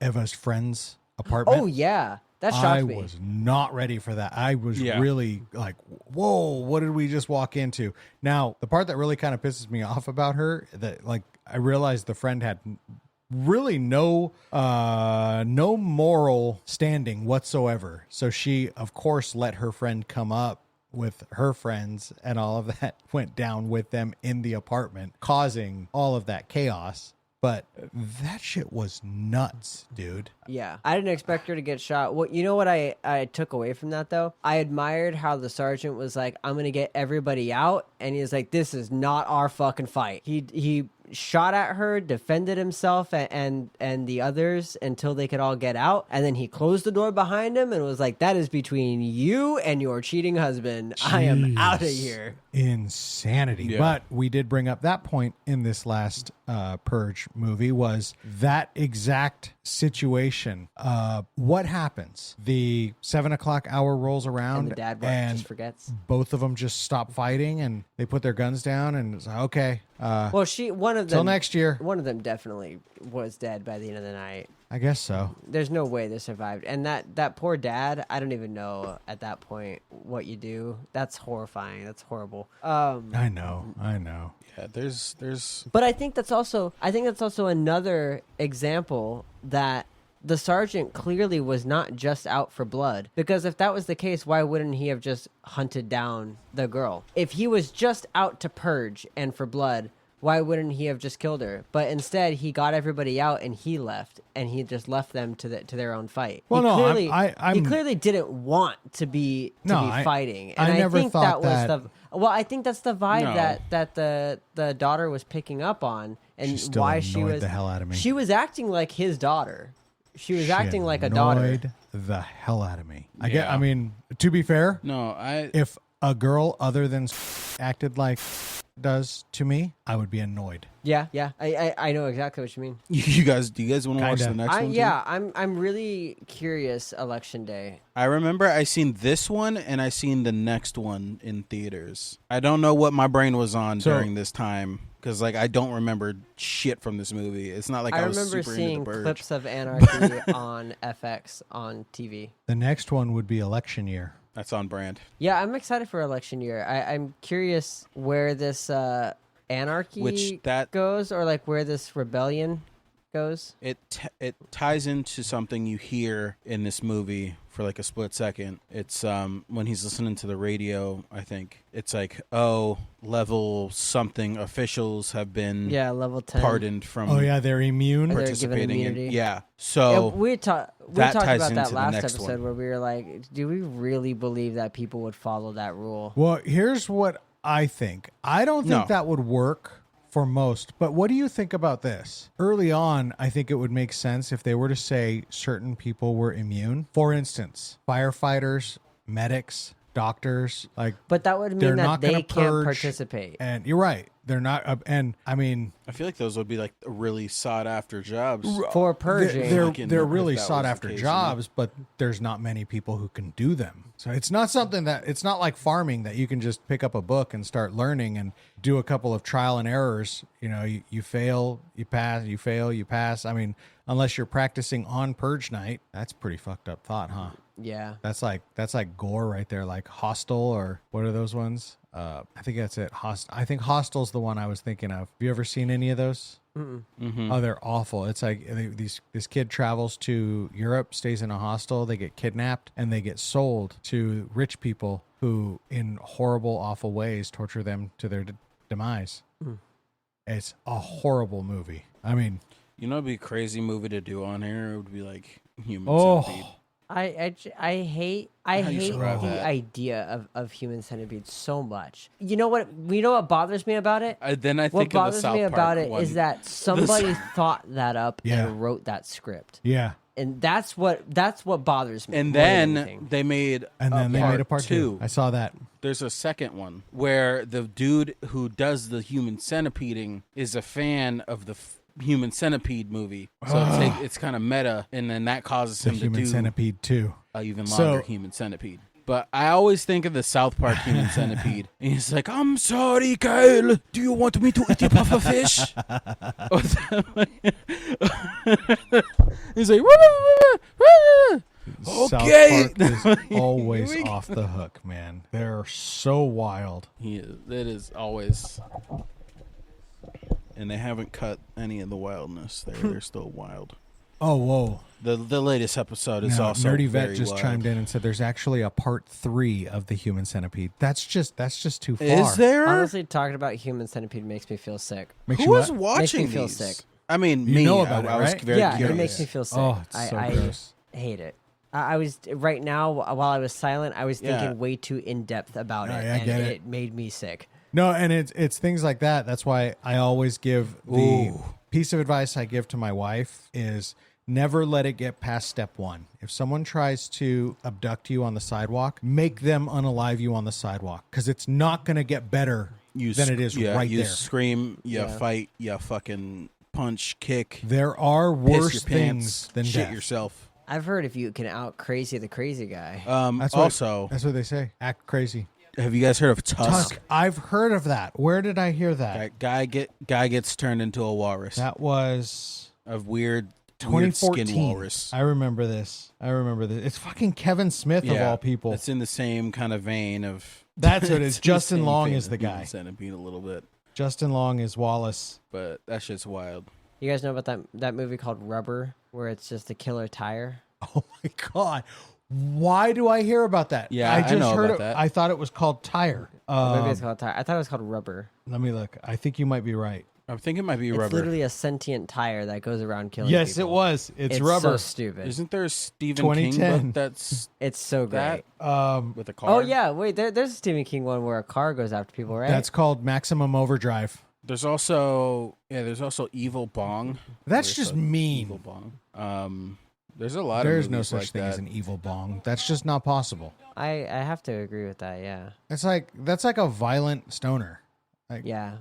S3: Eva's friend's apartment.
S2: Oh, yeah. That shocked me.
S3: I was not ready for that. I was really like, whoa, what did we just walk into? Now, the part that really kind of pisses me off about her, that like I realized the friend had really no moral standing whatsoever. So she, of course, let her friend come up with her friends, and all of that went down with them in the apartment, causing all of that chaos. But that shit was nuts, dude.
S2: Yeah. I didn't expect her to get shot. Well, you know what I took away from that, though? I admired how the sergeant was like, I'm going to get everybody out. And he was like, this is not our fucking fight. He shot at her, defended himself and the others until they could all get out. And then he closed the door behind him and was like, that is between you and your cheating husband. Jeez. I am out of here.
S3: Insanity. Yeah. But we did bring up that point in this last Purge movie, was that exact situation. What happens? The 7 o'clock hour rolls around
S2: and the dad just forgets.
S3: Both of them just stop fighting and they put their guns down and it's like, okay.
S2: Well, one of them
S3: till next year.
S2: One of them definitely was dead by the end of the night.
S3: I guess so.
S2: There's no way they survived. And that poor dad, I don't even know at that point what you do. That's horrifying. That's horrible.
S3: I know.
S1: Yeah, there's
S2: But I think that's also another example that the sergeant clearly was not just out for blood. Because if that was the case, why wouldn't he have just hunted down the girl? If he was just out to purge and for blood, why wouldn't he have just killed her? But instead, he got everybody out and he left, and he just left them to their own fight.
S3: Well,
S2: he clearly didn't want to be fighting. And
S3: I never
S2: think
S3: thought
S2: that was I think that's the vibe that the daughter was picking up on, and
S3: still
S2: why she was
S3: the hell out of me.
S2: She was acting like his daughter. She was acting like a daughter.
S3: Annoyed the hell out of me. I mean, to be fair, if a girl other than acted like does to me, I would be annoyed.
S2: Yeah. I know exactly what you mean.
S1: Do you guys want to watch the next one?
S2: Yeah, I'm really curious. Election Day.
S1: I remember I seen this one and I seen the next one in theaters. I don't know what my brain was on during this time, because like I don't remember shit from this movie. It's not like I was
S2: remember
S1: super
S2: seeing
S1: into the Purge.
S2: clips of Anarchy on FX on TV.
S3: The next one would be election year.
S1: That's on brand.
S2: Yeah, I'm excited for election year. I'm curious where this anarchy goes, or like where this rebellion goes?
S1: It ties into something you hear in this movie for like a split second. It's when he's listening to the radio, I think. It's like, oh, level something officials have been
S2: level 10
S1: pardoned from
S3: they're immune.
S1: participating in So
S2: we talked about that last episode
S1: one.
S2: where we were like, do we really believe that people would follow that rule?
S3: Well, here's what I think. I don't think that would work for most, but what do you think about this? Early on, I think it would make sense if they were to say certain people were immune. For instance, firefighters, medics, doctors,
S2: but that would mean that they can't participate.
S3: And you're right. They're not, and I mean,
S1: I feel like those would be like really sought after jobs
S2: for purging.
S3: They're really sought after jobs, but there's not many people who can do them. So it's not something that, it's not like farming that you can just pick up a book and start learning and do a couple of trial and errors. You fail, you pass, you fail, you pass. I mean, unless you're practicing on purge night, that's pretty fucked up thought, huh?
S2: Yeah.
S3: That's like Gore right there, like Hostel, or what are those ones? I think that's it. I think Hostel's the one I was thinking of. Have you ever seen any of those?
S1: Mm-hmm.
S3: Oh, they're awful. It's like this kid travels to Europe, stays in a hostel, they get kidnapped, and they get sold to rich people who, in horrible, awful ways, torture them to their demise. It's a horrible movie. I mean,
S1: it'd be a crazy movie to do on here. It would be like Human Centipede.
S2: I hate the idea of Human Centipede so much. You know what bothers me about it?
S1: Then I think
S2: what
S1: of the
S2: bothers me
S1: South
S2: about
S1: Park
S2: it
S1: one.
S2: is that somebody thought that up
S3: Yeah.
S2: and wrote that script.
S3: yeah.
S2: And that's what bothers me.
S1: And
S2: more than
S1: then
S2: anything.
S1: they made
S3: They made a part two. I saw that.
S1: There's a second one where the dude who does the human centipeding is a fan of the Human Centipede movie, so it's kind of meta, and then that causes him to
S3: Human
S1: do
S3: Centipede 2.
S1: a even longer Human Centipede. But I always think of the South Park Human Centipede, and he's like, "I'm sorry, Kyle. Do you want me to eat your puffer fish?" He's like, "Okay."
S3: South Park is always off the hook, man. They're so wild.
S1: It is always. And they haven't cut any of the wildness. They're still wild.
S3: Oh, whoa.
S1: The latest episode is also
S3: Nerdy Vet
S1: very
S3: just
S1: wild.
S3: chimed in and said there's actually a part 3 of the Human Centipede. That's just too far.
S1: Is there?
S2: Honestly, talking about Human Centipede makes me feel sick.
S3: Makes
S1: Who
S3: you
S1: was
S3: what?
S1: watching
S2: Makes me feel
S1: these?
S2: sick.
S1: I mean,
S3: You
S1: me.
S3: know about
S1: I
S3: it,
S1: was
S3: right?
S1: very
S2: Yeah,
S1: curious.
S2: it makes me feel sick.
S3: Oh, it's so gross.
S2: I hate it. I was right now while I was silent. I was thinking
S1: Yeah.
S2: way too in depth about it,
S3: I
S2: and
S3: get
S2: it
S3: it.
S2: made me sick.
S3: No, and it's things like that. That's why I always give the piece of advice I give to my wife is never let it get past step 1. If someone tries to abduct you on the sidewalk, make them unalive you on the sidewalk, because it's not going to get better than it is right
S1: you
S3: there.
S1: Scream, you fight, you fucking punch, kick,
S3: There are
S1: piss your
S3: worse
S1: pants,
S3: things than
S1: shit
S3: death.
S1: yourself.
S2: I've heard if you can out crazy the crazy guy.
S3: That's what they say. Act crazy.
S1: Have you guys heard of Tusk?
S3: I've heard of that. Where did I hear that?
S1: Guy gets turned into a walrus.
S3: That was
S1: A weird
S3: 2014.
S1: skin walrus.
S3: I remember this. It's fucking Kevin Smith of all people.
S1: It's in the same kind of vein of.
S3: That's what it is.
S1: it's in the
S3: Justin
S1: same
S3: Long
S1: vein
S3: is
S1: of
S3: the
S1: Human
S3: guy.
S1: Centipede a little bit,
S3: Justin Long is Wallace.
S1: but that shit's wild.
S2: You guys know about that movie called Rubber, where it's just a killer tire?
S3: Oh my god. Why do I hear about that?
S1: Yeah,
S3: I
S1: I
S3: just
S1: know
S3: heard
S1: about
S3: it.
S1: that.
S3: I thought it was called Tire.
S2: Maybe it's called tire. I thought it was called Rubber.
S3: Let me look. I think you might be right.
S1: I think it might be
S2: It's
S1: Rubber.
S2: literally a sentient tire that goes around killing
S3: Yes,
S2: people.
S3: it was. It's
S2: so
S3: Rubber.
S2: stupid.
S1: Isn't there a Stephen
S3: 2010.
S1: King book that's
S2: It's so great.
S1: that with a car?
S2: Oh yeah, wait. There's a Stephen King one where a car goes after people, right?
S3: That's called Maximum Overdrive.
S1: There's also Evil Bong.
S3: That's
S1: There's
S3: just
S1: a
S3: mean.
S1: Evil Bong. There's a lot
S3: There
S1: of
S3: is no
S1: movies
S3: such
S1: like
S3: thing
S1: that.
S3: as an evil bong. That's just not possible.
S2: I have to agree with that. Yeah.
S3: That's like a violent stoner.
S2: Yeah.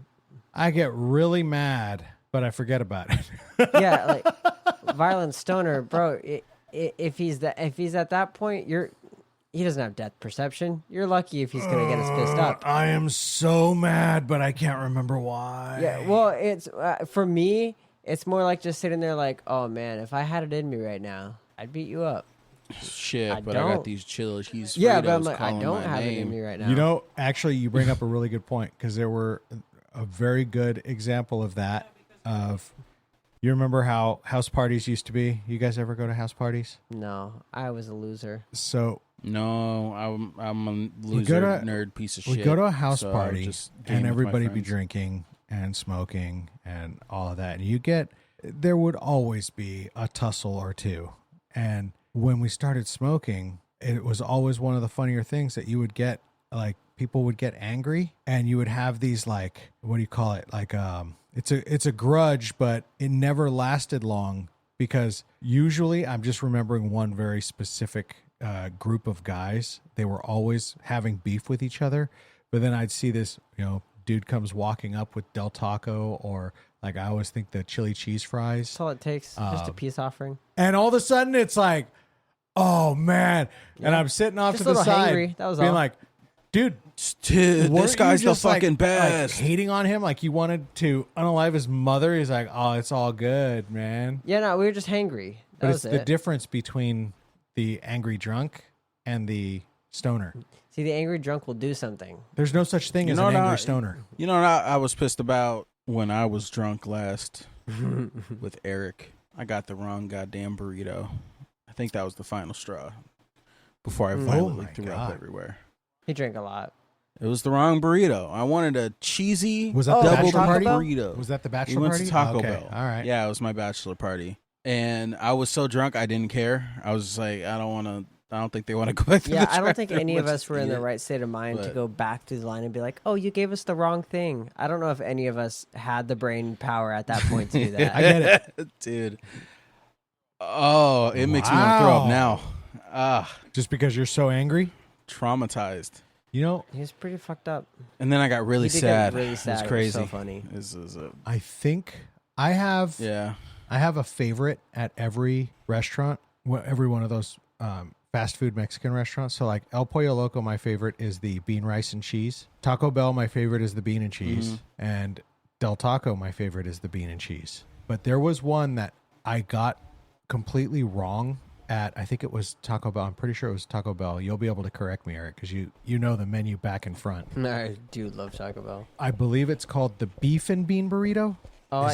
S3: I get really mad, but I forget about it.
S2: Yeah. Like violent stoner, bro. If he's at that point, he doesn't have depth perception. You're lucky if he's gonna get us pissed up.
S3: I am so mad, but I can't remember why.
S2: Yeah. Well, it's for me. It's more like just sitting there, like, oh man, if I had it in me right now, I'd beat you up.
S1: Shit,
S2: I
S1: but I
S2: don't.
S1: got these chili cheese Fritos
S2: Yeah, but I'm like, I
S1: calling
S2: don't
S1: my
S2: have it
S1: name.
S2: in me right now.
S3: You know, actually, you bring up a really good point because there were a very good example of that. Of You remember how house parties used to be? You guys ever go to house parties?
S2: No, I was a loser.
S3: So
S1: No, I'm a loser, nerd piece of shit.
S3: We go to a house
S1: so
S3: party
S1: just
S3: and everybody be
S1: friends.
S3: drinking and smoking and all of that. And there would always be a tussle or two. And when we started smoking, it was always one of the funnier things that you would get, like, people would get angry and you would have these, like, what do you call it? Like, it's a grudge, but it never lasted long because usually I'm just remembering one very specific group of guys. They were always having beef with each other, but then I'd see this, dude comes walking up with Del Taco, or like I always think the chili cheese fries.
S2: That's all it takes. Just a peace offering.
S3: And all of a sudden it's like, oh man. Yeah. And I'm sitting off
S2: just
S3: to the side
S2: hangry. That was
S3: being
S2: all.
S3: like, dude,
S1: this guy's the fucking best.
S3: Like, hating on him, like you wanted to unalive his mother. He's like, oh, it's all good, man.
S2: Yeah, no, we were just hangry.
S3: But it's the difference between the angry drunk and the stoner.
S2: See, the angry drunk will do something.
S3: There's no such thing as an angry stoner.
S1: You know what I was pissed about when I was drunk last with Eric? I got the wrong goddamn burrito. I think that was the final straw before I violently threw up everywhere.
S2: He drank a lot.
S1: It was the wrong burrito. I wanted a cheesy
S3: double
S1: bachelor
S3: party
S1: burrito.
S3: Was that the bachelor
S1: party?
S3: party?
S1: We went to Taco
S3: okay.
S1: Bell.
S3: All right.
S1: Yeah, it was my bachelor party. And I was so drunk I didn't care. I was just like, I don't think they want to go back to the
S2: Yeah, I don't think any of
S1: Let's
S2: us were in
S1: eat
S2: the
S1: it.
S2: right state of mind to
S1: But-
S2: go back to the line and be like, oh, you gave us the wrong thing. I don't know if any of us had the brain power at that point to do that.
S3: I get it.
S1: Dude. Oh, it makes me want to throw up now.
S3: Just because you're so angry?
S1: Traumatized.
S3: You know,
S2: He was pretty fucked up.
S1: And then I got really
S2: He did
S1: sad.
S2: get really sad.
S1: It was crazy.
S2: so funny.
S1: This is
S3: I think I have
S1: yeah.
S3: I have a favorite at every restaurant, every one of those fast food Mexican restaurants. So like El Pollo Loco, my favorite is the bean, rice, and cheese. Taco Bell, my favorite is the bean and cheese.
S1: Mm-hmm.
S3: And Del Taco, my favorite is the bean and cheese. But there was one that I got completely wrong at, I think it was Taco Bell. I'm pretty sure it was Taco Bell. You'll be able to correct me, Eric, because you know the menu back and front.
S2: I do love Taco Bell.
S3: I believe it's called the beef and bean burrito.
S2: Oh,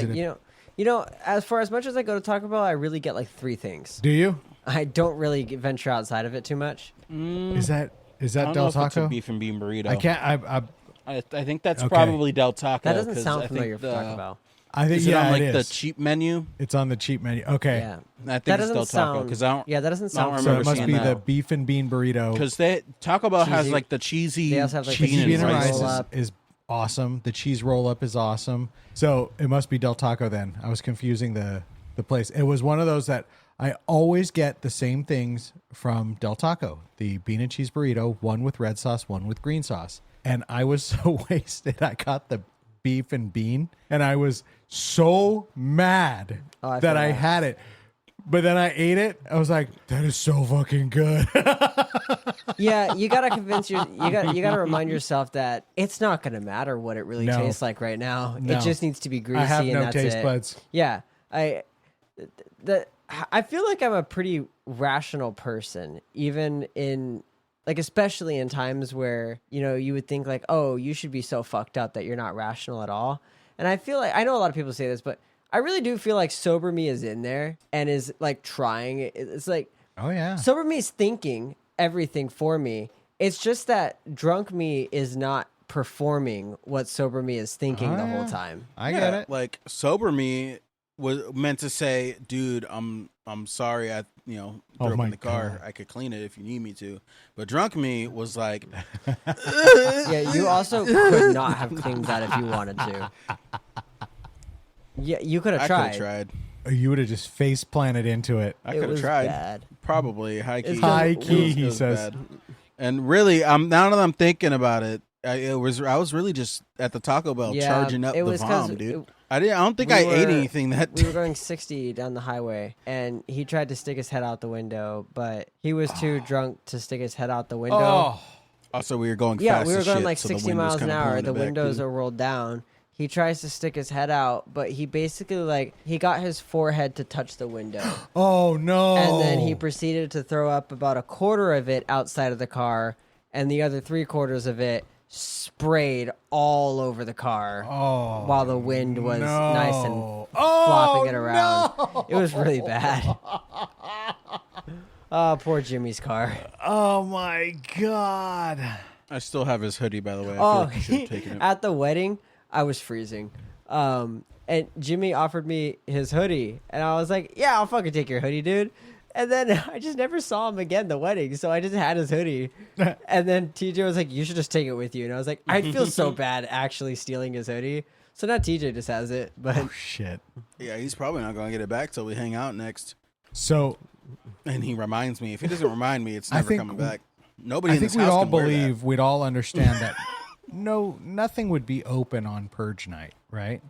S2: you know, as much as I go to Taco Bell, I really get like 3 things.
S3: Do you?
S2: I don't really venture outside of it too much.
S3: Is that
S1: I don't know
S3: Del
S1: if it's a
S3: Taco?
S1: beef and bean burrito.
S3: I can't.
S1: I think that's
S3: Okay.
S1: probably Del Taco.
S2: That doesn't
S1: 'cause
S2: sound
S1: I
S2: familiar
S1: think
S2: for Taco Bell.
S3: I think
S1: Is it on like
S3: it
S1: the
S3: is.
S1: cheap menu?
S3: It's on the cheap menu. Okay.
S2: Yeah.
S1: I think
S2: That
S1: it's Del
S2: doesn't
S1: Taco
S2: sound.
S1: because I don't.
S2: Yeah, that doesn't
S1: I don't
S2: sound.
S3: So
S1: remember
S3: it must
S1: seeing
S3: be
S1: that.
S3: the beef and bean burrito.
S1: Because Taco Bell has
S2: Cheesy-
S1: like the cheesy.
S2: They also have, like,
S1: bean
S3: Cheesy
S2: the
S3: bean and
S2: rice
S3: rice
S2: roll up.
S3: is awesome. The cheese roll up is awesome. So it must be Del Taco then. I was confusing the place. It was one of those that I always get the same things from Del Taco. The bean and cheese burrito, one with red sauce, one with green sauce. And I was so wasted. I got the beef and bean and I was so mad
S2: I
S3: that
S2: feel
S3: I
S2: that.
S3: had it. But then I ate it. I was like, that is so fucking good.
S2: Yeah, you gotta convince you gotta remind yourself that it's not gonna matter what it really
S3: No.
S2: tastes like right now.
S3: No.
S2: It just needs to be greasy.
S3: I have
S2: and
S3: no
S2: that's
S3: taste
S2: it.
S3: buds.
S2: Yeah, I feel like I'm a pretty rational person, even in like especially in times where you would think like, oh, you should be so fucked up that you're not rational at all. And I feel like I know a lot of people say this, but I really do feel like sober me is in there and is like trying. It's like.
S3: Oh, yeah.
S2: Sober me is thinking everything for me. It's just that drunk me is not performing what sober me is thinking the whole time.
S3: I get it.
S1: Like sober me was meant to say, dude, I'm sorry. I threw up
S3: my
S1: in the car.
S3: God.
S1: I could clean it if you need me to. But drunk me was like,
S2: Yeah, you also could not have cleaned that if you wanted to. Yeah, you could have
S1: I could
S2: tried.
S1: have tried.
S3: You would have just face planted into it.
S1: I
S2: It
S1: could have
S2: was
S1: tried.
S2: bad.
S1: Probably high key.
S2: It's
S3: High
S2: It was-
S3: key,
S1: It
S3: he
S1: was
S3: says.
S1: bad. And really, now that I'm thinking about it, I was really just at the Taco Bell
S2: Yeah,
S1: charging up
S2: it
S1: the
S2: was 'cause
S1: bomb, dude.
S2: it-
S1: I don't think
S2: we
S1: I ate
S2: were-
S1: anything that
S2: We were going 60 down the highway, and he tried to stick his head out the window, but he was too drunk to stick his head out the window.
S3: Oh,
S1: Also, we were going
S2: Yeah,
S1: fast
S2: we were
S1: as
S2: going
S1: shit,
S2: like
S1: so the
S2: 60
S1: wind was
S2: miles an
S1: kinda
S2: hour.
S1: pulling
S2: The
S1: it back,
S2: windows
S1: too.
S2: are rolled down. He tries to stick his head out, but he basically he got his forehead to touch the window.
S3: oh no.
S2: And then he proceeded to throw up about a quarter of it outside of the car and the other 3/4 of it sprayed all over the car while the wind was nice and
S3: Oh,
S2: flopping it around.
S3: no.
S2: It was really bad. Oh, poor Jimmy's car.
S3: Oh my God.
S1: I still have his hoodie, by the way. I feel
S2: Oh,
S1: like you should have taken it.
S2: at the wedding, I was freezing. And Jimmy offered me his hoodie, and I was like, "Yeah, I'll fucking take your hoodie, dude." And then I just never saw him again the wedding, so I just had his hoodie. And then TJ was like, "You should just take it with you." And I was like, "I'd feel so bad actually stealing his hoodie." So now TJ just has it. But
S3: Oh shit.
S1: Yeah, he's probably not going to get it back till we hang out next.
S3: So
S1: And he reminds me. If he doesn't remind me, it's
S3: I
S1: never
S3: think-
S1: coming back. Nobody
S3: I
S1: in
S3: think
S1: this
S3: we'd
S1: house
S3: all
S1: can wear that.
S3: believe, we'd all understand that nothing would be open on Purge night, right?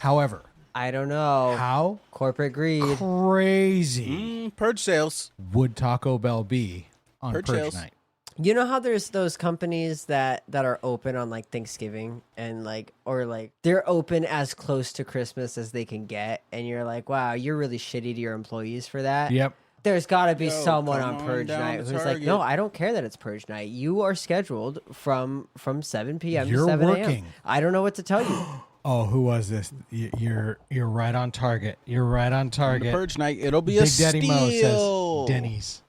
S3: However,
S2: I don't know.
S3: how
S2: Corporate greed.
S3: crazy
S1: Purge sales.
S3: would Taco Bell be on
S1: Purge
S3: Purge
S1: sales.
S3: night?
S2: You know how there's those companies that are open on like Thanksgiving and or they're open as close to Christmas as they can get, and you're like, wow, you're really shitty to your employees for that.
S3: Yep.
S2: There's got to be
S1: Yo,
S2: someone
S1: come
S2: on
S1: on
S2: Purge
S1: down
S2: night
S1: to
S2: who's like,
S1: Target.
S2: no, I don't care that it's Purge night. You are scheduled from 7 p.m.
S3: You're
S2: to 7 a.m.
S3: working.
S2: I don't know what to tell you.
S3: Oh, who was this? You're right on target. You're right on
S1: On the
S3: target.
S1: Purge night, it'll be a
S3: Big Daddy Mo
S1: steal.
S3: says Denny's.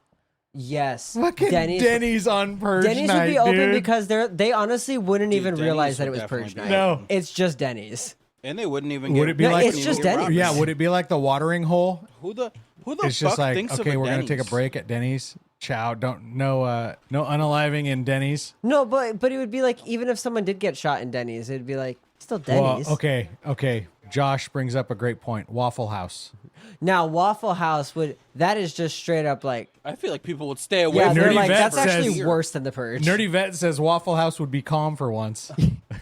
S2: Yes,
S3: Fucking Denny's on Purge
S2: Denny's
S3: night,
S2: would be open
S3: dude.
S2: because they honestly wouldn't
S1: Dude,
S2: even
S1: Denny's
S2: realize that it
S1: would
S2: was Purge
S1: definitely
S2: night.
S3: No.
S2: It's just Denny's.
S1: And they wouldn't even
S3: Would
S1: get
S3: it be
S2: No,
S3: like
S2: it's just Denny's.
S3: Yeah, would it be like the watering hole?
S1: Who the
S3: It's
S1: fuck
S3: just like,
S1: thinks
S3: okay,
S1: of
S3: we're gonna take a
S1: Denny's?
S3: break at Denny's. Ciao. No unaliving in Denny's.
S2: No, but it would be like, even if someone did get shot in Denny's, it'd be like, still Denny's.
S3: Well, okay. Josh brings up a great point. Waffle House.
S2: Now Waffle House that is just straight up like,
S1: I feel like people would stay away.
S2: yeah,
S1: from
S2: they're
S3: Nerdy
S2: like,
S3: Vet
S2: that's actually
S3: says-
S2: worse than the Purge.
S3: Nerdy Vet says Waffle House would be calm for once.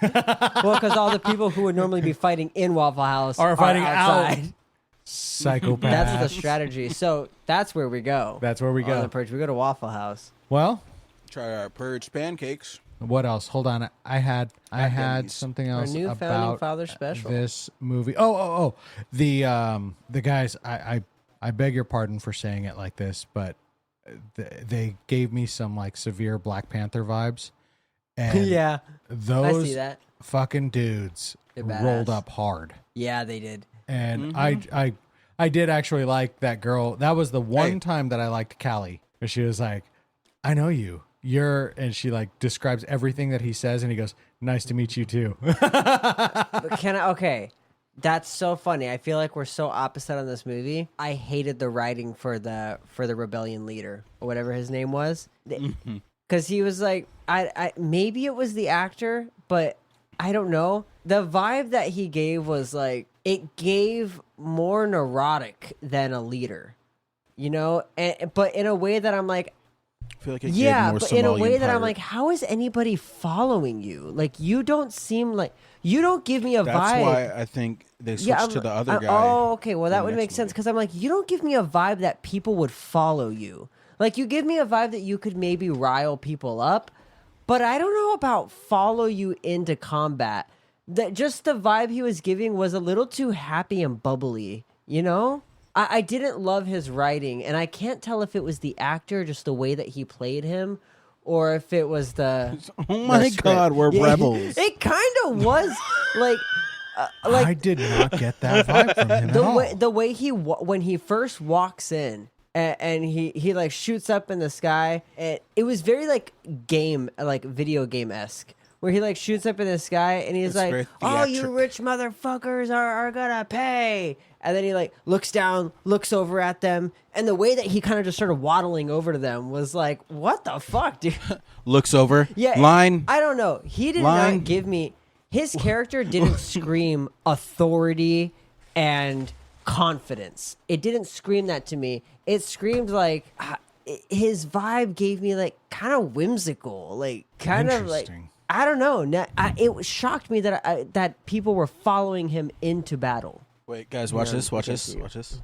S2: Well, because all the people who would normally be fighting in Waffle House
S3: Are fighting out.
S2: outside.
S3: Psychopath.
S2: That's the strategy. So that's where we go.
S3: That's where we
S2: On the
S3: go.
S2: Purge, we go to Waffle House.
S3: Well,
S1: Try our Purge pancakes.
S3: what else? Hold on. I had
S1: Denny's.
S3: something
S2: Our
S3: else
S2: new Founding
S3: about
S2: Father special.
S3: this movie. Oh. The guys, I beg your pardon for saying it like this, but they gave me some like severe Black Panther vibes. And
S2: Yeah, I
S3: those
S2: see that.
S3: fucking dudes
S2: They're badass.
S3: rolled up hard.
S2: Yeah, they did.
S3: And I did actually like that girl. That was the one time that I liked Callie. Where she was like, I know you. And she like describes everything that he says, and he goes, nice to meet you too.
S2: But okay. That's so funny. I feel like we're so opposite on this movie. I hated the writing for the rebellion leader or whatever his name was, because he was like, I maybe it was the actor, but I don't know. The vibe that he gave was like, it gave more neurotic than a leader, you know. But in a way that I'm like,
S1: I feel like it
S2: yeah,
S1: more
S2: but in a way
S1: Somalian
S2: that I'm
S1: pirate.
S2: like, how is anybody following you? Like, you don't seem like, you don't give me a
S1: That's
S2: vibe.
S1: why I think they switched to the other guy.
S2: Oh, okay. Well, that
S1: in the
S2: would
S1: next
S2: make sense
S1: movie.
S2: because I'm like, you don't give me a vibe that people would follow you. Like, you give me a vibe that you could maybe rile people up, but I don't know about follow you into combat. That just the vibe he was giving was a little too happy and bubbly, you know? I didn't love his writing, and I can't tell if it was the actor, just the way that he played him, or if it was the.
S1: Oh my
S2: the script.
S1: God, we're
S2: Yeah,
S1: rebels.
S2: It kind of was like.
S3: I did not get that vibe from him at all.
S2: The way when he first walks in and he like shoots up in the sky, it was very like video game esque, where he like shoots up in the sky and he's
S1: It's
S2: like,
S1: very
S2: "Oh, you
S1: theatric.
S2: rich motherfuckers are gonna pay," and then he like looks down, looks over at them, and the way that he kind of just started waddling over to them was like, "What the fuck, dude?"
S1: Looks over.
S2: Yeah,
S1: Line.
S2: I don't know. He did
S1: Line.
S2: not give me. His character didn't scream authority and confidence. It didn't scream that to me. It screamed like his vibe gave me like kind of whimsical, like kind of like
S3: Interesting.
S2: I don't know. It shocked me that that people were following him into battle.
S1: Wait, guys, watch
S2: Yeah,
S1: this. Watch
S2: I
S1: this.
S2: see it.
S1: Watch this.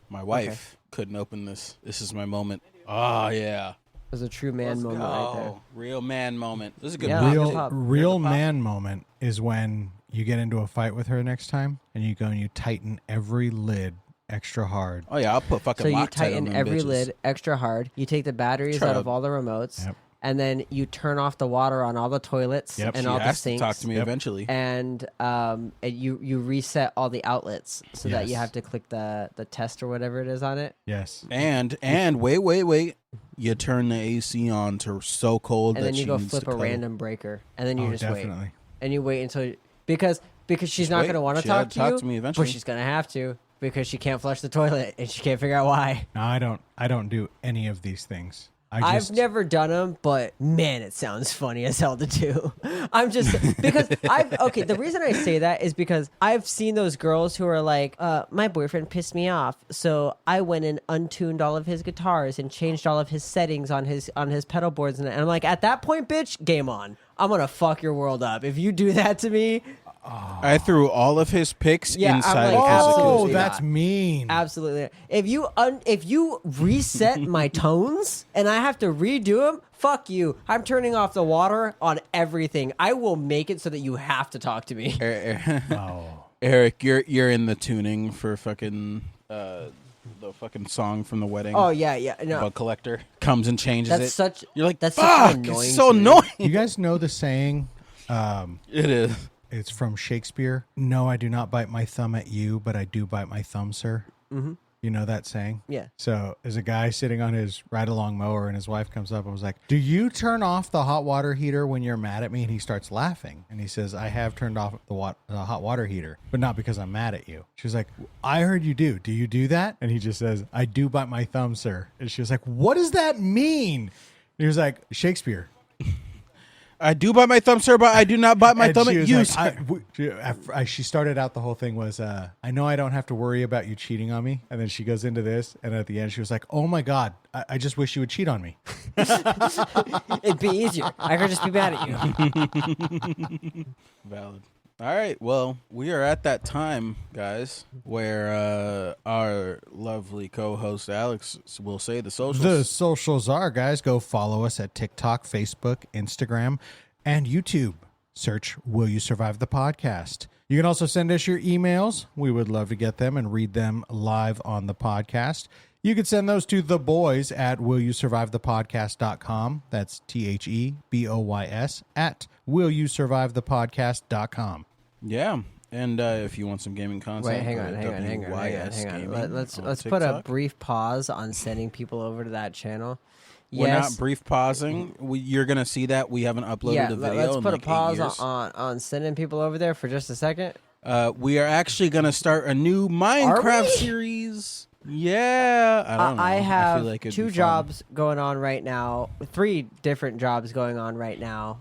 S1: My wife couldn't open this. This is my moment. Oh yeah.
S2: It was a true man moment right there.
S1: Oh, real man moment. This is a good.
S2: Yeah,
S1: pop.
S2: real-
S3: Real,
S2: pop.
S3: real
S1: Pop.
S3: man moment is when you get into a fight with her next time, and you go and you tighten every lid extra hard.
S1: Oh yeah, I'll put fucking
S2: So you
S1: Loctite on
S2: tighten
S1: them
S2: every
S1: bitches.
S2: lid extra hard. You take the batteries
S1: Try
S2: out
S1: to-
S2: of all the remotes.
S3: Yep.
S2: and then you turn off the water on all the toilets and all the sinks.
S1: Talk to me eventually.
S2: And you reset all the outlets so that you have to click the test or whatever it is on it.
S3: Yes.
S1: And wait. You turn the AC on to so cold
S2: and
S1: that
S2: then you
S1: she
S2: go
S1: needs
S2: flip
S1: to
S2: a
S1: cuddle.
S2: random breaker, and then you just
S3: definitely.
S2: wait. And you wait until because she's not going to want to talk to you.
S1: Talk to me eventually.
S2: But she's going to have to because she can't flush the toilet and she can't figure out why.
S3: No, I don't do any of these things.
S2: I've never done them, but man, it sounds funny as hell to do. I'm just because the reason I say that is because I've seen those girls who are like, my boyfriend pissed me off, so I went and untuned all of his guitars and changed all of his settings on his pedal boards, and I'm like, at that point, bitch, game on. I'm gonna fuck your world up if you do that to me.
S1: I threw all of his picks inside
S2: like,
S1: of his
S2: absolutely
S1: acoustic.
S3: That's mean.
S2: Absolutely. If you reset my tones and I have to redo them, fuck you. I'm turning off the water on everything. I will make it so that you have to talk to me.
S1: Eric, you're in the tuning for fucking the fucking song from the wedding.
S2: Oh yeah. No.
S1: Bug collector comes and changes
S2: That's
S1: it.
S2: such.
S1: You're like,
S2: that's
S1: fuck,
S2: such an annoying.
S1: it's so
S2: to me.
S1: annoying.
S3: You guys know the saying?
S1: It is.
S3: It's from Shakespeare. No, I do not bite my thumb at you, but I do bite my thumb, sir. Mm-hmm. You know that saying?
S2: Yeah.
S3: So there's a guy sitting on his ride-along mower, and his wife comes up and was like, do you turn off the hot water heater when you're mad at me? And he starts laughing. And he says, I have turned off the hot water heater, but not because I'm mad at you. She's like, I heard you do. Do you do that? And he just says, I do bite my thumb, sir. And she was like, what does that mean? And he was like, Shakespeare.
S1: I do bite my thumb, sir, but I do not bite my thumb at you.
S3: Like, she started out the whole thing was, I know I don't have to worry about you cheating on me. And then she goes into this. And at the end, she was like, oh, my God, I just wish you would cheat on me.
S2: It'd be easier. I could just be mad at you.
S1: Valid. All right. Well, we are at that time, guys, where our lovely co-host Alex will say the socials.
S3: The socials are, guys, go follow us at TikTok, Facebook, Instagram, and YouTube. Search Will You Survive the Podcast. You can also send us your emails. We would love to get them and read them live on the podcast. You can send those to the boys at willyousurvivethepodcast.com. That's THEBOYS at willyousurvivethepodcast.com.
S1: Yeah. And if you want some gaming content,
S2: Wait, hang on. Let's put a brief pause on sending people over to that channel.
S1: We're not brief pausing. You're going to see that we haven't uploaded a video
S2: let's
S1: in
S2: put
S1: like
S2: a pause
S1: 8 years.
S2: on sending people over there for just a second.
S1: We are actually going to start a new Minecraft series. Yeah. I don't know.
S2: I have
S1: feel like it'd
S2: 2
S1: be fun.
S2: jobs going on right now. 3 different jobs going on right now.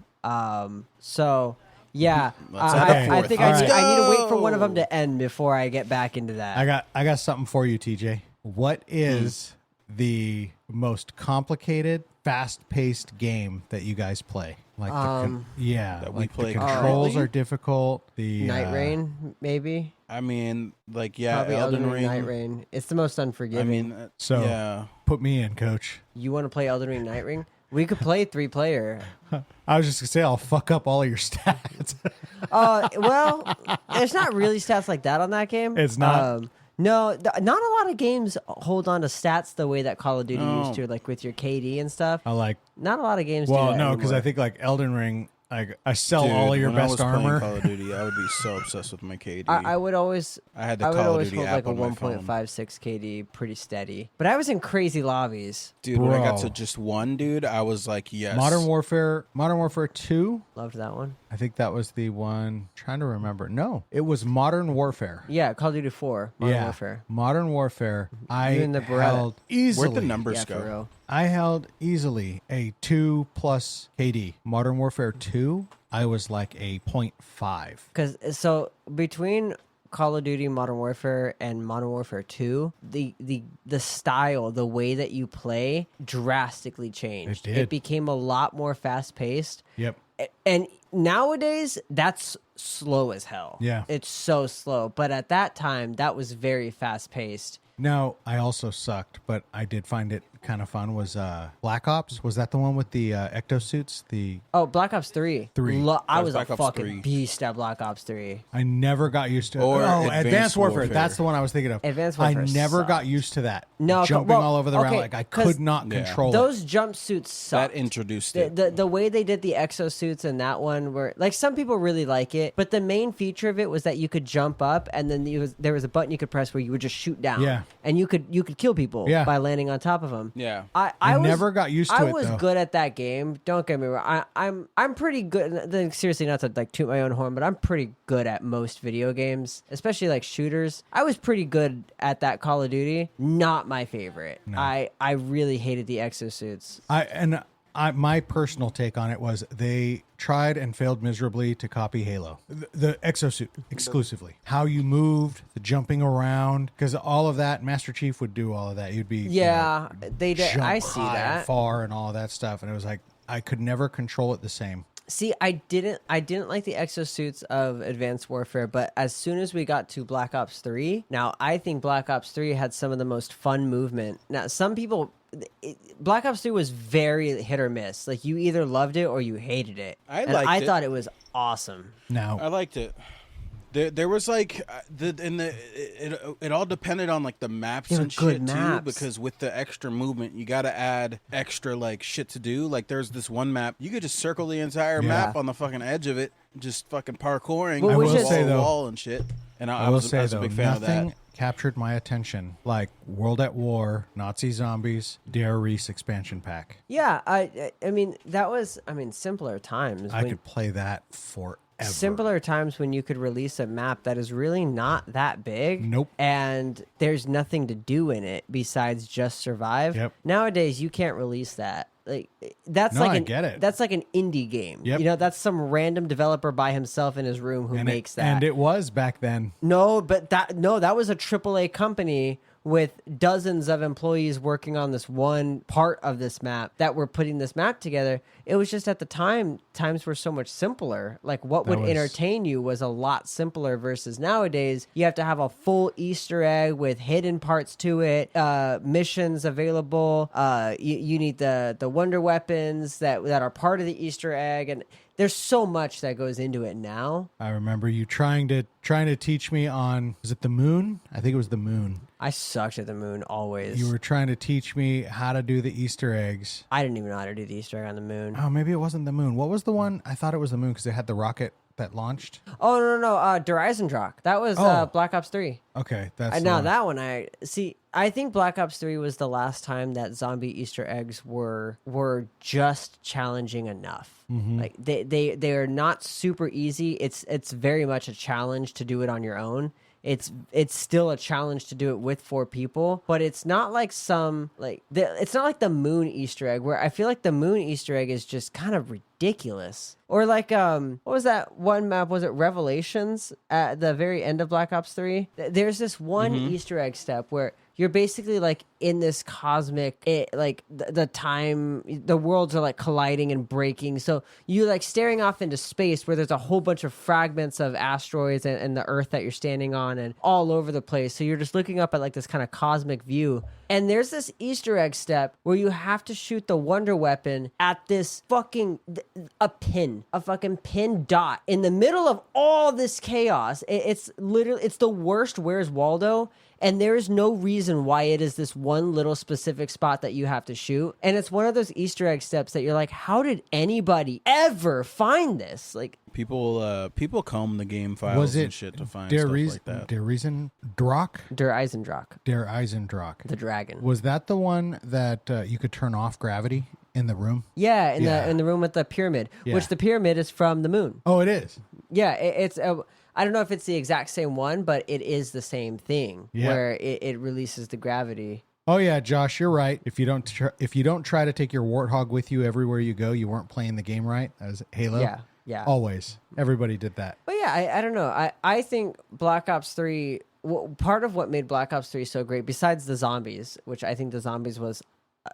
S2: So, yeah. I think I need to wait for one of them to end before I get back into that.
S3: I got something for you, TJ. What is the most complicated, fast-paced game that you guys play? Like
S1: that we play
S3: the controls
S1: currently?
S3: are difficult. The
S2: Night Rain, maybe.
S1: I mean, like,
S2: Probably
S1: Elden Ring.
S2: Night Rain. It's the most unforgiving.
S1: I mean,
S3: So put me in, coach.
S2: You want to play Elden Ring Night Ring? We could play 3-player.
S3: I was just gonna say I'll fuck up all of your stats.
S2: Well, there's not really stats like that on that game.
S3: It's not?
S2: No, not a lot of games hold on to stats the way that Call of Duty used to, like with your KD and stuff. Not a lot of games do that
S3: no, because
S2: anymore.
S3: I think like Elden Ring, like I sell
S1: dude,
S3: all of your
S1: when I was
S3: best
S1: playing
S3: armor.
S1: Call of Duty, I would be so obsessed with my KD.
S2: I would always
S1: I had the
S2: I would
S1: Call of
S2: always
S1: Duty
S2: hold
S1: app
S2: like a
S1: on my phone.
S2: 1.56 KD pretty steady. But I was in crazy lobbies.
S1: Dude, when I got
S3: Bro.
S1: to just one, dude, I was like, yes.
S3: Modern Warfare 2.
S2: Loved that one.
S3: I think that was the one. Trying to remember. No, it was Modern Warfare.
S2: Yeah, Call of Duty 4. Modern Warfare.
S3: Modern Warfare. I
S2: and the Beretta.
S3: held easily.
S1: Where'd the numbers
S2: Yeah,
S1: go?
S2: for real.
S3: I held easily a 2+ KD. Modern Warfare 2, I was like a 0.5.
S2: Because so between Call of Duty Modern Warfare and Modern Warfare 2, the style, the way that you play drastically changed.
S3: It did.
S2: It became a lot more fast paced.
S3: Yep.
S2: And nowadays that's slow as hell.
S3: Yeah.
S2: It's so slow. But at that time that was very fast paced.
S3: Now, I also sucked, but I did find it kind of fun was Black Ops. Was that the one with the ectosuits?
S2: Black Ops 3. I was a fucking beast at Black Ops 3.
S3: I never got used to it.
S1: Or
S3: Advanced Warfare. That's the one I was thinking of.
S2: Advanced Warfare
S3: I never
S2: sucked.
S3: got used to that.
S2: No,
S3: jumping all over the ground. Like I could not control it.
S2: Those jumpsuits sucked.
S1: That introduced it.
S2: The way they did the exosuits in that one were like, some people really like it, but the main feature of it was that you could jump up and then there was a button you could press where you would just shoot down.
S3: Yeah.
S2: And you could kill people by landing on top of them.
S1: Yeah.
S3: I never got used to it.
S2: I was good at that game. Don't get me wrong. I'm pretty good. Seriously, not to like toot my own horn, but I'm pretty good at most video games, especially like shooters. I was pretty good at that Call of Duty. Not my favorite. No. I really hated the exosuits.
S3: My personal take on it was they tried and failed miserably to copy Halo. The exosuit exclusively. How you moved, the jumping around, because all of that, Master Chief would do all of that. You'd be
S2: they did. I see that
S3: and far and all of that stuff, and it was like I could never control it the same.
S2: See, I didn't like the exosuits of Advanced Warfare, but as soon as we got to Black Ops 3, now I think Black Ops 3 had some of the most fun movement. Now, some people, Black Ops 3 was very hit or miss. Like, you either loved it or you hated it. I thought it was awesome.
S3: No,
S1: I liked it. There was like it all depended on like the maps and shit too, because with the extra movement you got to add extra like shit to do. Like there's this one map you could just circle the entire map on the fucking edge of it, just fucking parkouring wall and shit. And I was a big fan of that.
S3: Nothing captured my attention like World at War, Nazi Zombies, Dare Reese expansion pack.
S2: Yeah, I mean that was simpler times.
S3: I could play that forever.
S2: Simpler times when you could release a map that is really not that big.
S3: Nope.
S2: And there's nothing to do in it besides just survive.
S3: Yep.
S2: Nowadays, you can't release that. Like
S3: I get it.
S2: That's like an indie game.
S3: Yep.
S2: You know, that's some random developer by himself in his room who makes that.
S3: And it was back then.
S2: No, but that was a AAA company with dozens of employees working on this one part of this map that were putting this map together. It was just at the time, times were so much simpler. Like what would entertain you was a lot simpler versus nowadays. You have to have a full Easter egg with hidden parts to it, missions available. You need the wonder weapons that are part of the Easter egg, and there's so much that goes into it now.
S3: I remember you trying to teach me on, was it the moon? I think it was the moon.
S2: I sucked at the moon always.
S3: You were trying to teach me how to do the Easter eggs.
S2: I didn't even know how to do the Easter egg on the moon.
S3: Oh, maybe it wasn't the moon. What was the one? I thought it was the moon because it had the rocket that launched.
S2: Oh, no. Dystopian. That was Black Ops 3.
S3: Okay. That's
S2: now that one, I think Black Ops 3 was the last time that zombie Easter eggs were just challenging enough.
S3: Mm-hmm.
S2: Like they are not super easy. It's very much a challenge to do it on your own. It's still a challenge to do it with 4 people, but it's not like it's not like the moon Easter egg, where I feel like the moon Easter egg is just kind of ridiculous. Or like what was that one map? Was it Revelations at the very end of Black Ops 3? There's this one Easter egg step where you're basically like in this cosmic, the worlds are like colliding and breaking. So you like staring off into space where there's a whole bunch of fragments of asteroids and the Earth that you're standing on and all over the place. So you're just looking up at like this kind of cosmic view. And there's this Easter egg step where you have to shoot the wonder weapon at this fucking fucking pin dot in the middle of all this chaos. It's the worst Where's Waldo. And there is no reason why it is this one little specific spot that you have to shoot. And it's one of those Easter egg steps that you're like, how did anybody ever find this? Like
S1: people comb the game files and shit to find stuff like that.
S3: Der Eisendrock.
S2: The dragon.
S3: Was that the one that you could turn off gravity in the room?
S2: Yeah, in the room with the pyramid, which the pyramid is from the moon.
S3: Oh, it is?
S2: Yeah, it's I don't know if it's the exact same one, but it is the same thing where it releases the gravity.
S3: Oh yeah, Josh, you're right. If you don't try to take your warthog with you everywhere you go, you weren't playing the game right. That was Halo.
S2: Yeah.
S3: Always, everybody did that.
S2: But yeah, I don't know. I think Black Ops 3. Part of what made Black Ops 3 so great, besides the zombies, which I think the zombies was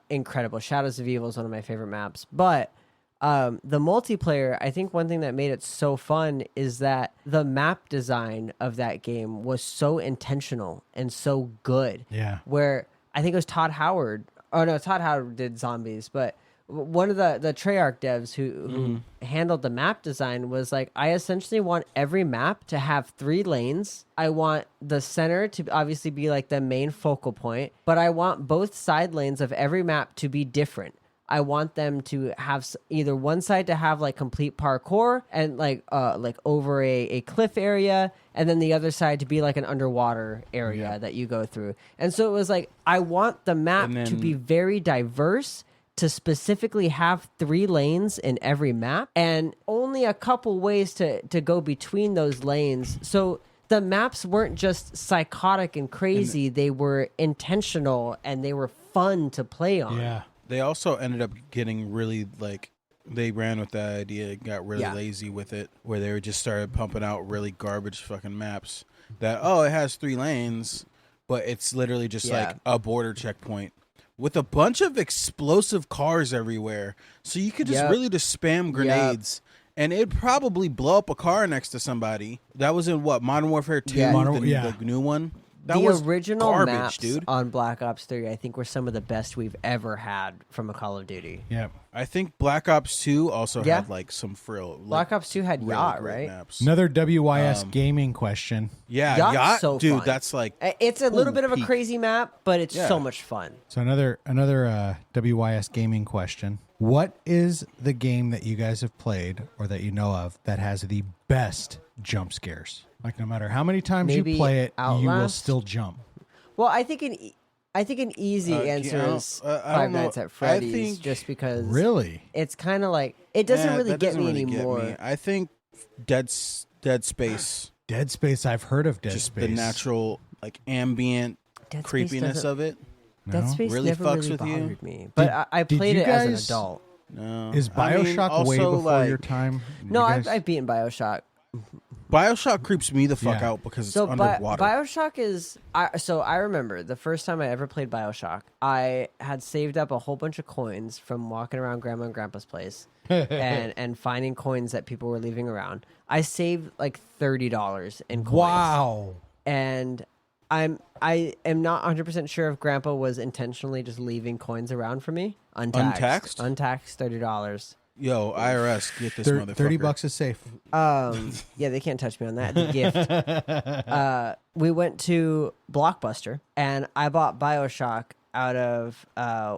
S2: incredible. Shadows of Evil is one of my favorite maps, but. The multiplayer, I think one thing that made it so fun is that the map design of that game was so intentional and so good.
S3: Yeah.
S2: Where I think it was Todd Howard Oh no, Todd Howard did zombies, but one of the Treyarch devs who handled the map design was like, I essentially want every map to have 3 lanes. I want the center to obviously be like the main focal point, but I want both side lanes of every map to be different. I want them to have either one side to have like complete parkour and like over a cliff area, and then the other side to be like an underwater area that you go through. And so it was like, I want the map to be very diverse, to specifically have 3 lanes in every map and only a couple ways to go between those lanes. So the maps weren't just psychotic and crazy, they were intentional and they were fun to play on.
S3: Yeah.
S1: They also ended up getting really, like, they ran with that idea, got really lazy with it, where they just started pumping out really garbage fucking maps that, it has 3 lanes, but it's literally just like a border checkpoint with a bunch of explosive cars everywhere. So you could just really just spam grenades. And it'd probably blow up a car next to somebody. That was in what, Modern Warfare 2, the new one? That
S2: the
S1: was
S2: original
S1: garbage,
S2: maps
S1: dude.
S2: on Black Ops 3, I think, were some of the best we've ever had from a Call of Duty.
S3: Yeah.
S1: I think Black Ops 2 also had like some frill.
S2: Black Ops 2 had
S1: really
S2: Yacht,
S1: great
S2: right?
S1: Maps.
S3: Another WYS gaming question.
S1: Yeah,
S2: Yacht's
S1: Yacht,
S2: so
S1: dude,
S2: fun.
S1: that's like...
S2: It's a little bit of a crazy map, but it's so much fun.
S3: So another WYS gaming question. What is the game that you guys have played or that you know of that has the best jump scares? Like no matter how many times
S2: Maybe
S3: you play it,
S2: Outlast?
S3: you will still jump.
S2: Well, I think an easy answer is Five Nights at Freddy's, just because
S3: Really?
S2: it's kind of like, it doesn't really
S1: that
S2: get
S1: doesn't
S2: me
S1: really
S2: anymore.
S1: Get me. I think Dead Space.
S3: Dead Space, I've heard of Dead
S1: Just
S3: Space.
S1: the natural, like, ambient
S2: Dead Space
S1: creepiness
S2: doesn't-
S1: of it.
S2: Dead Space
S1: Really
S2: never
S1: fucks
S2: really
S1: with you?
S2: bothered me, but I
S3: did
S2: played
S3: you
S2: it as an
S3: guys-
S2: adult.
S1: No.
S3: Is
S1: I mean,
S3: BioShock way
S1: also,
S3: before
S1: like,
S3: your time?
S2: No,
S3: You guys-
S2: I've beaten BioShock.
S1: BioShock creeps me the fuck
S3: Yeah.
S1: out because it's
S2: So
S1: underwater.
S2: BioShock is I remember the first time I ever played BioShock, I had saved up a whole bunch of coins from walking around Grandma and Grandpa's place and finding coins that people were leaving around. I saved like $30 in coins.
S3: Wow.
S2: And I am not 100% sure if Grandpa was intentionally just leaving coins around for me.
S1: Untaxed?
S2: Untaxed $30.
S1: Yo, IRS, get this motherfucker.
S3: $30 is safe.
S2: Yeah, they can't touch me on that. It's a gift. We went to Blockbuster, and I bought BioShock out of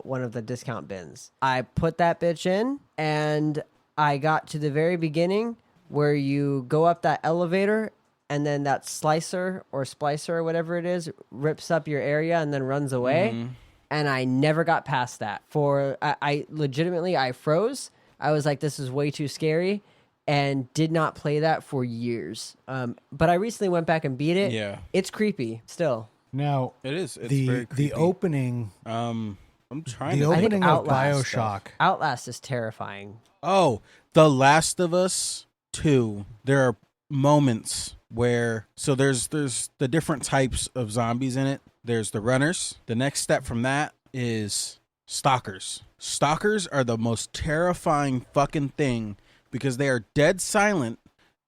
S2: one of the discount bins. I put that bitch in, and I got to the very beginning where you go up that elevator, and then that slicer or splicer or whatever it is rips up your area and then runs away. And I never got past that. I legitimately, I froze. I was like, this is way too scary, and did not play that for years. But I recently went back and beat it.
S1: Yeah.
S2: It's creepy still.
S1: Now, it is. It's
S3: the
S1: very creepy.
S3: the opening
S1: I'm trying
S3: the
S1: to think.
S3: opening of
S2: Outlast
S3: BioShock.
S2: Outlast is terrifying.
S1: Oh, The Last of Us 2. There are moments where there's the different types of zombies in it. There's the runners. The next step from that is stalkers. Stalkers are the most terrifying fucking thing because they are dead silent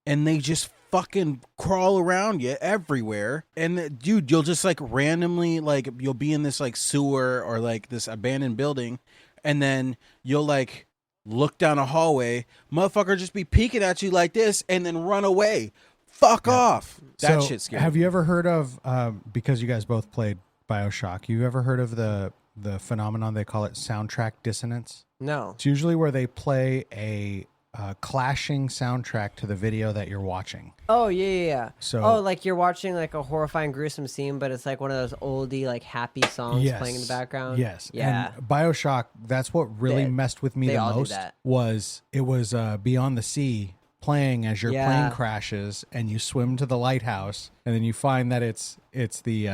S1: and they just fucking crawl around you everywhere. And dude, you'll just like randomly, like, you'll be in this like sewer or like this abandoned building, and then you'll like look down a hallway, motherfucker just be peeking at you like this and then run away. Fuck off. That
S3: So,
S1: shit's scary.
S3: have you ever heard of, because you guys both played BioShock, you ever heard of the phenomenon, they call it soundtrack dissonance?
S2: No.
S3: It's usually where they play a clashing soundtrack to the video that you're watching.
S2: Oh, yeah.
S3: So-
S2: like you're watching like a horrifying, gruesome scene, but it's like one of those oldie, like happy songs playing in the background.
S3: Yes.
S2: Yeah.
S3: And BioShock, that's what really messed with me
S2: they
S3: the
S2: all do
S3: most
S2: that.
S3: was Beyond the Sea playing as your plane crashes and you swim to the lighthouse, and then you find that it's the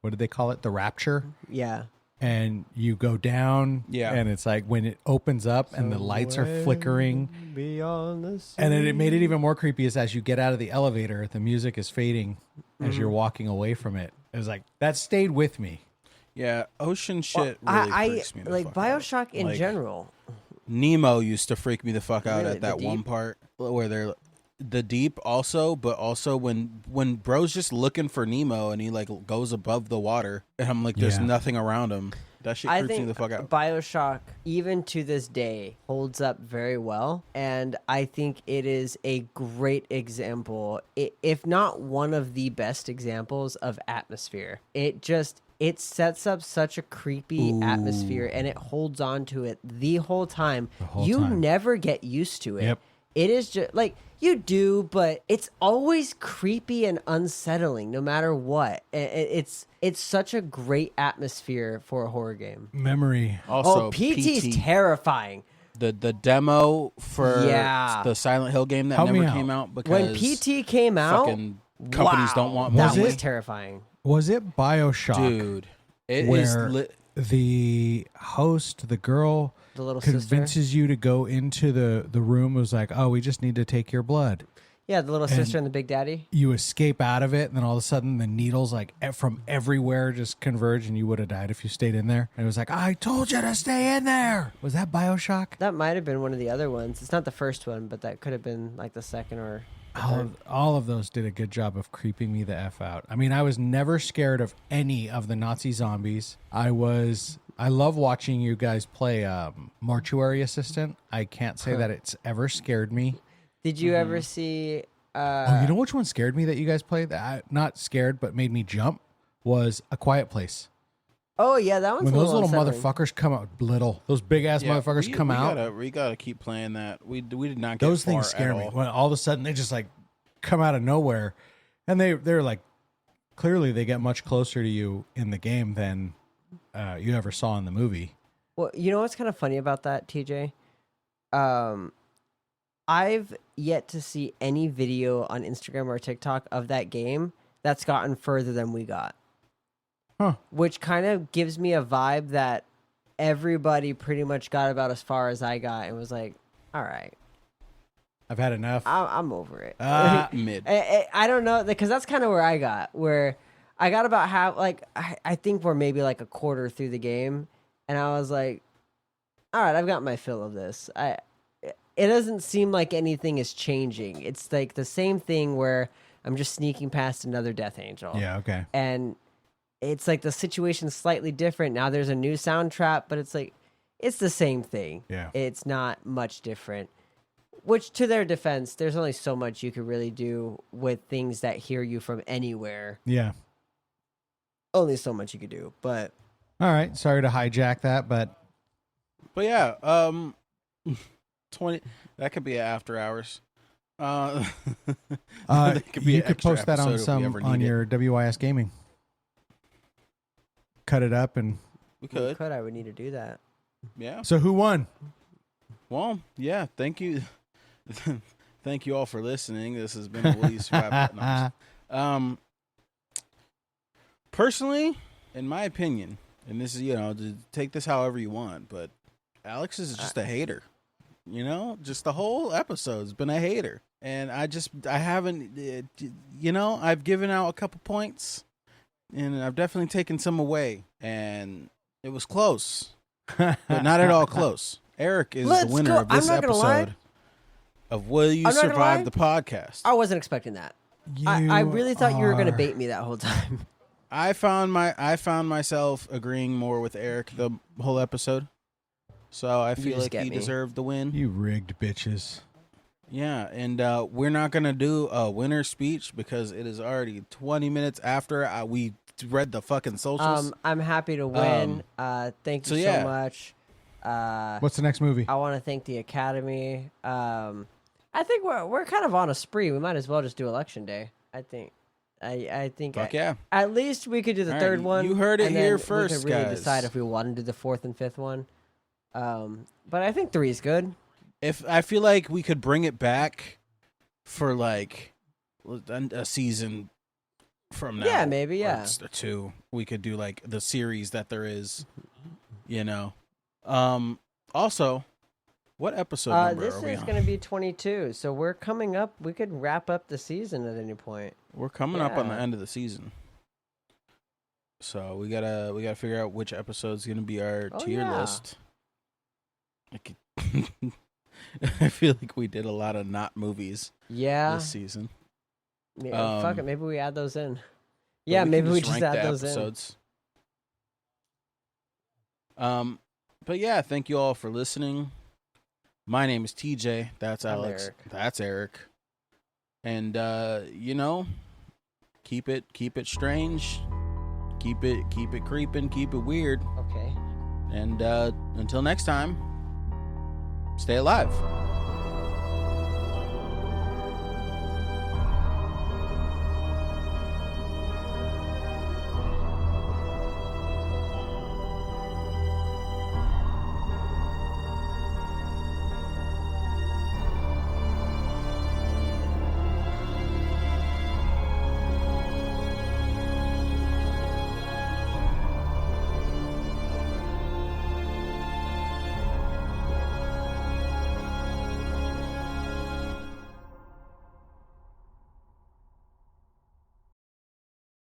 S3: what did they call it? The Rapture.
S2: Yeah.
S3: And you go down, and it's like when it opens up and the lights are flickering.
S2: Beyond the sea.
S3: And then it made it even more creepy is as you get out of the elevator, the music is fading as you're walking away from it. It was like, that stayed with me.
S1: Yeah, ocean shit really freaks me the
S2: like
S1: fuck out.
S2: BioShock in
S1: Like,
S2: general.
S1: Nemo used to freak me the fuck out
S2: Really,
S1: at that
S2: the
S1: one
S2: deep?
S1: part where they're the deep also, but also when bro's just looking for Nemo and he like goes above the water and I'm like, there's nothing around him. That shit creeps me the fuck out.
S2: BioShock, even to this day, holds up very well, and I think it is a great example, if not one of the best examples of atmosphere. It sets up such a creepy atmosphere, and it holds on to it the whole time. You never get used to it.
S3: Yep.
S2: It is just like you do, but it's always creepy and unsettling no matter what. It's such a great atmosphere for a horror game.
S3: Memory.
S1: Also,
S2: PT's terrifying.
S1: The demo for the Silent Hill game that never came out because
S2: when PT came out,
S1: fucking companies don't want
S2: that
S1: money.
S2: was terrifying.
S3: Was it BioShock?
S1: Dude, it
S3: where
S1: is
S3: the host, the girl,
S2: the little
S3: convinces you to go into the room, was like, oh, we just need to take your blood.
S2: Yeah, the little sister and the big daddy.
S3: You escape out of it, and then all of a sudden the needles like from everywhere just converge, and you would have died if you stayed in there. And it was like, I told you to stay in there. Was that BioShock?
S2: That might have been one of the other ones. It's not the first one, but that could have been like the second or
S3: all of those did a good job of creeping me the F out. I mean, I was never scared of any of the Nazi zombies. I love watching you guys play Mortuary Assistant. I can't say that it's ever scared me.
S2: Did you ever see...
S3: oh, you know which one scared me that you guys played? Not scared, but made me jump, was A Quiet Place.
S2: Oh, yeah, that one's
S3: when those little
S2: unsettling.
S3: motherfuckers come out, those big-ass motherfuckers come out.
S1: We gotta keep playing that. We did not get
S3: those
S1: far
S3: things scare
S1: at
S3: me.
S1: all.
S3: When all of a sudden they just like come out of nowhere, and they're like, clearly they get much closer to you in the game than you ever saw in the movie.
S2: Well, you know what's kind of funny about that, TJ? I've yet to see any video on Instagram or TikTok of that game that's gotten further than we got.
S3: Huh.
S2: Which kind of gives me a vibe that everybody pretty much got about as far as I got and was like, all right.
S3: I've had enough.
S2: I'm over it.
S1: Mid.
S2: I don't know, because that's kind of where I got, where I got about half, like, I think we're maybe like a quarter through the game, and I was like, all right, I've got my fill of this. It doesn't seem like anything is changing. It's like the same thing where I'm just sneaking past another Death Angel.
S3: Yeah, okay.
S2: And it's like the situation's slightly different. Now there's a new sound trap, but it's like, it's the same thing.
S3: Yeah.
S2: It's not much different. Which, to their defense, there's only so much you could really do with things that hear you from anywhere.
S3: Yeah.
S2: Only so much you could do, but...
S3: All right, sorry to hijack that, but
S1: yeah, 20. That could be after hours.
S3: you could post that on your WIS Gaming. Cut it up and
S1: we could.
S2: I would need to do that.
S1: Yeah.
S3: So who won?
S1: Well, yeah. Thank you, thank you all for listening. This has been a Willie's 5. Personally, in my opinion, and this is take this however you want, but Alex is just a hater. Just the whole episode's been a hater. And I haven't, I've given out a couple points and I've definitely taken some away, and it was close, but not at all close. Eric is the winner of this episode of Will You Survive the Podcast?
S2: I wasn't expecting that. I really thought you were going to bait me that whole time.
S1: I found myself agreeing more with Eric the whole episode. So I feel like he deserved the win.
S3: You rigged bitches.
S1: Yeah, and we're not going to do a winner speech because it is already 20 minutes after we read the fucking socials.
S2: I'm happy to win. Thank you so much.
S3: What's the next movie?
S2: I want to thank the Academy. I think we're kind of on a spree. We might as well just do Election Day. I think.
S1: Fuck yeah.
S2: At least we could do the third one.
S1: You heard it here first,
S2: we could really
S1: guys.
S2: decide if we want to do the fourth and fifth one. But I think 3 is good.
S1: If I feel like we could bring it back for like a season from now.
S2: Yeah, maybe, yeah.
S1: Or 2. We could do like the series that there is, Also, what episode number
S2: this
S1: are we
S2: is
S1: on?
S2: going to be 22, so we're coming up. We could wrap up the season at any point.
S1: We're coming up on the end of the season. So we gotta figure out which episode's gonna be our tier list. I feel like we did a lot of not movies this season.
S2: Yeah, fuck it. Maybe we add those in. Yeah, maybe we just add those episodes.
S1: But yeah, thank you all for listening. My name is TJ. That's Alex.
S2: Eric.
S1: That's Eric. And keep it strange. Keep it creeping. Keep it weird.
S2: Okay.
S1: And until next time, stay alive.